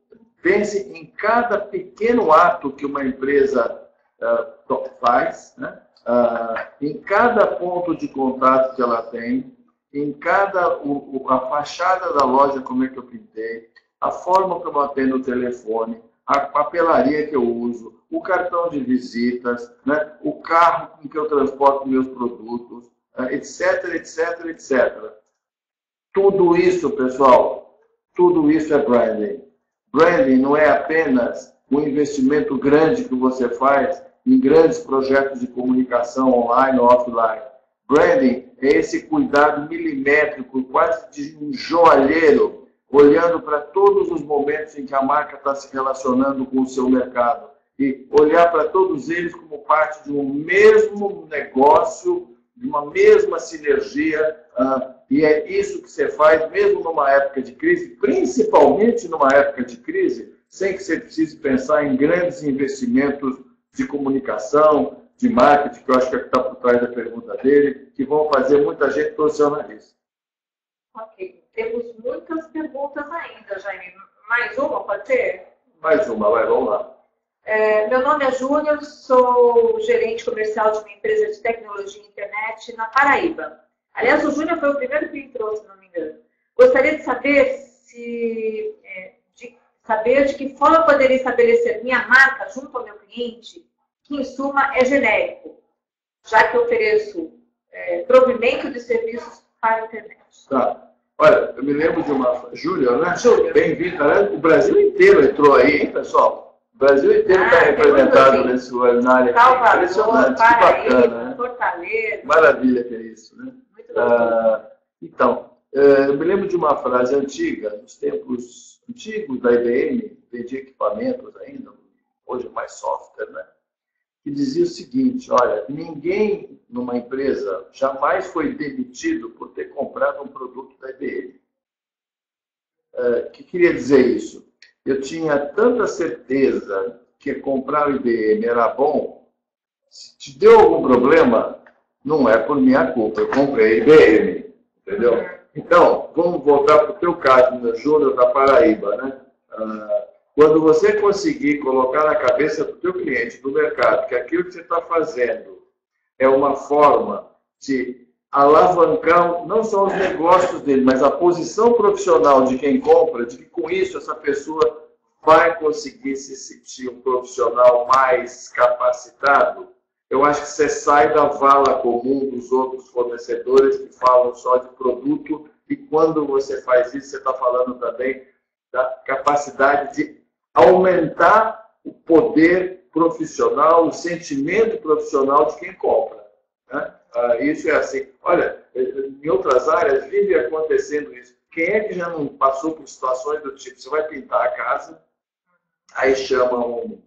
Pense em cada pequeno ato que uma empresa faz, né? Em cada ponto de contato que ela tem, em cada a fachada da loja, como é que eu pintei, a forma como eu atendo o telefone, a papelaria que eu uso, o cartão de visitas, né, o carro com que eu transporto meus produtos, etc, etc, etc. Tudo isso, pessoal, tudo isso é branding. Branding não é apenas um investimento grande que você faz em grandes projetos de comunicação online ou offline. Branding é esse cuidado milimétrico, quase de um joalheiro, olhando para todos os momentos em que a marca está se relacionando com o seu mercado. E olhar para todos eles como parte de um mesmo negócio, de uma mesma sinergia. E é isso que você faz, mesmo numa época de crise, principalmente numa época de crise, sem que você precise pensar em grandes investimentos de comunicação, de marketing, que eu acho que é o que está por trás da pergunta dele, que vão fazer muita gente torcer o nariz. Ok. Temos muitas perguntas ainda, Jaime. Mais uma, pode ser? Mais uma, vamos lá. Meu nome é Júnior, sou gerente comercial de uma empresa de tecnologia e internet na Paraíba. Aliás, o Júnior foi o primeiro que entrou, se não me engano. Gostaria de saber de que forma eu poderia estabelecer minha marca junto ao meu cliente, que em suma é genérico, já que eu ofereço provimento de serviços para a internet. Tá. Olha, eu me lembro de uma... Júlia, né? Bem-vindo. O Brasil inteiro entrou aí, hein, pessoal? O Brasil inteiro está representado nesse webinar aqui. Salvador, impressionante, Paraíba, que bacana, né? Fortaleza. Maravilha que é isso, né? Muito bom. Então, eu me lembro de uma frase antiga, nos tempos antigos da IBM, vendia equipamentos ainda, hoje mais software, né? Que dizia o seguinte, olha, ninguém numa empresa jamais foi demitido por ter comprado um produto da IBM. O que queria dizer isso? Eu tinha tanta certeza que comprar o IBM era bom, se te deu algum problema, não é por minha culpa, eu comprei IBM, entendeu? Então, vamos voltar para o teu caso, meu Júnior, da Paraíba, né? Quando você conseguir colocar na cabeça do teu cliente, do mercado, que aquilo que você está fazendo é uma forma de alavancar não só os negócios dele, mas a posição profissional de quem compra, de que com isso essa pessoa vai conseguir se sentir um profissional mais capacitado, eu acho que você sai da vala comum dos outros fornecedores que falam só de produto E quando você faz isso, você está falando também da capacidade de aumentar o poder profissional, o sentimento profissional de quem compra. Né? Isso é assim. Olha, em outras áreas vive acontecendo isso. Quem é que já não passou por situações do tipo, você vai pintar a casa, aí chama um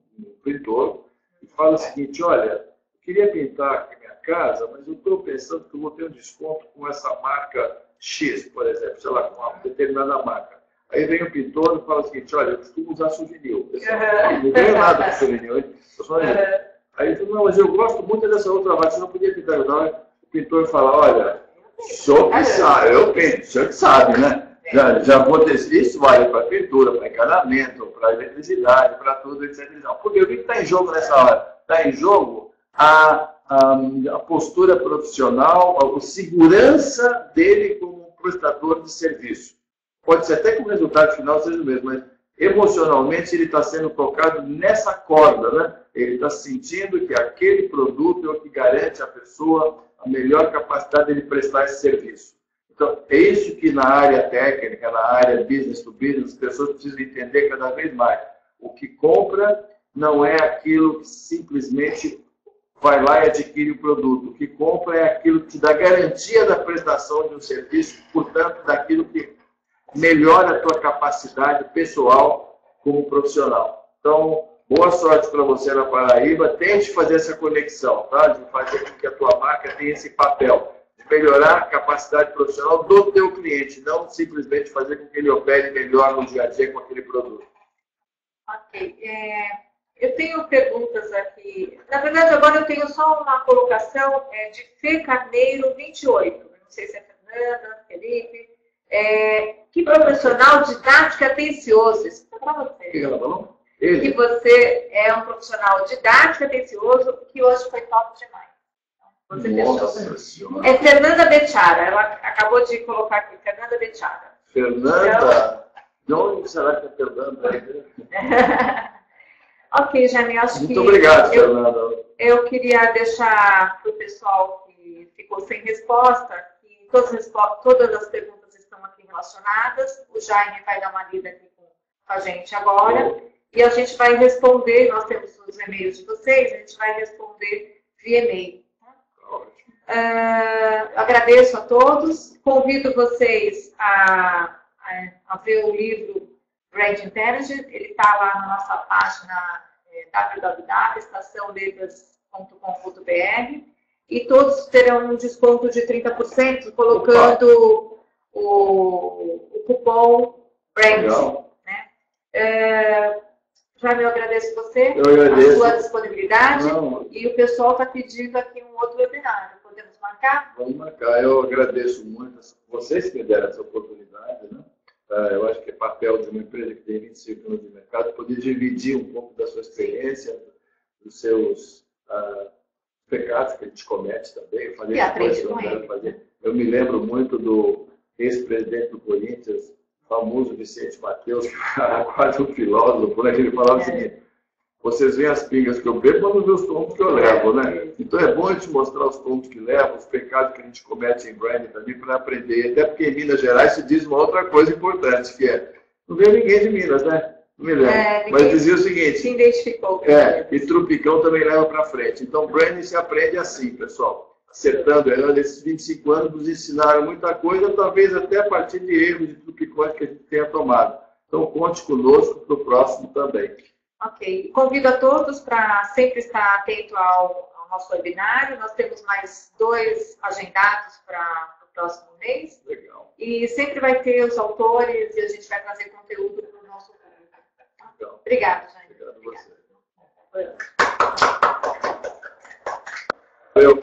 pintor e fala o seguinte, olha, eu queria pintar aqui minha casa, mas eu estou pensando que eu vou ter um desconto com essa marca X, por exemplo, sei lá, com uma determinada marca. Aí vem o pintor e fala o seguinte, olha, eu costumo usar souvenir. Não ganho nada com souvenir. Aí ele fala, não, mas eu gosto muito dessa outra marca, você não podia pintar. Não. O pintor fala, olha, o senhor que sabe, eu pinto, o senhor que sabe, né? Já aconteceu, isso vale para pintura, para encanamento, para eletricidade, para tudo, etc. Porque o que está em jogo nessa hora? Está em jogo a postura profissional, a segurança dele como prestador de serviço. Pode ser até que o resultado final seja o mesmo, mas emocionalmente ele está sendo tocado nessa corda, né? Ele está sentindo que aquele produto é o que garante à pessoa a melhor capacidade de prestar esse serviço. Então, é isso que na área técnica, na área business to business, as pessoas precisam entender cada vez mais. O que compra não é aquilo que simplesmente vai lá e adquire o produto. O que compra é aquilo que te dá garantia da prestação de um serviço, portanto, daquilo que melhora a tua capacidade pessoal como profissional. Então, boa sorte para você na Paraíba. Tente fazer essa conexão, tá? De fazer com que a tua marca tenha esse papel de melhorar a capacidade profissional do teu cliente, não simplesmente fazer com que ele opere melhor no dia a dia com aquele produto. Ok. Eu tenho perguntas aqui. Na verdade, agora eu tenho só uma colocação de Fê Carneiro 28. Não sei se é Fernanda, Felipe. Que profissional didático e atencioso. Isso é para você. O que ela falou? Que você é um profissional didático e atencioso que hoje foi top demais. Você Nossa Senhora. É Fernanda Bechara. Ela acabou de colocar aqui, Fernanda Bechara. Fernanda? De onde será que é Fernanda? Ok, Jane, acho Muito obrigado, que Fernanda. eu queria deixar para o pessoal que ficou sem resposta que todas as perguntas estão aqui relacionadas. O Jaime vai dar uma lida aqui com a gente agora. E a gente vai responder, nós temos os e-mails de vocês, a gente vai responder via e-mail. Agradeço a todos. Convido vocês a ver o livro Brand Intelligence. Ele está lá na nossa página www.estaçãoletras.com.br e todos terão um desconto de 30% colocando o cupom BRAND. Né? Já eu agradeço você, a sua disponibilidade. E o pessoal está pedindo aqui um outro webinário. Podemos marcar? Vamos marcar. Eu agradeço muito vocês que me deram essa oportunidade, né? Eu acho que é papel de uma empresa que tem 25 anos de mercado poder dividir um pouco da sua experiência, dos seus pecados que a gente comete também. E aprende com ele. Eu me lembro muito do ex-presidente do Corinthians, famoso Vicente Mateus, que era quase um filósofo, né? Ele falava o seguinte: vocês veem as pingas que eu bebo, mas não vê os tombos que eu levo, né? Então é bom a gente mostrar os tombos que leva, os pecados que a gente comete em branding também para aprender. Até porque em Minas Gerais se diz uma outra coisa importante, que é, não veio ninguém de Minas, né? Não me lembro. Mas dizia o seguinte: se identificou. E Trupicão também leva para frente. Então branding se aprende assim, pessoal. Acertando, nesses 25 anos nos ensinaram muita coisa, talvez até a partir de erros de trupicões que a gente tenha tomado. Então conte conosco para o próximo também. Ok. Convido a todos para sempre estar atento ao nosso webinário. Nós temos mais 2 agendados para o próximo mês. Legal. E sempre vai ter os autores e a gente vai trazer conteúdo para o nosso público. Legal. Obrigada, Jane. Obrigado a você. Valeu.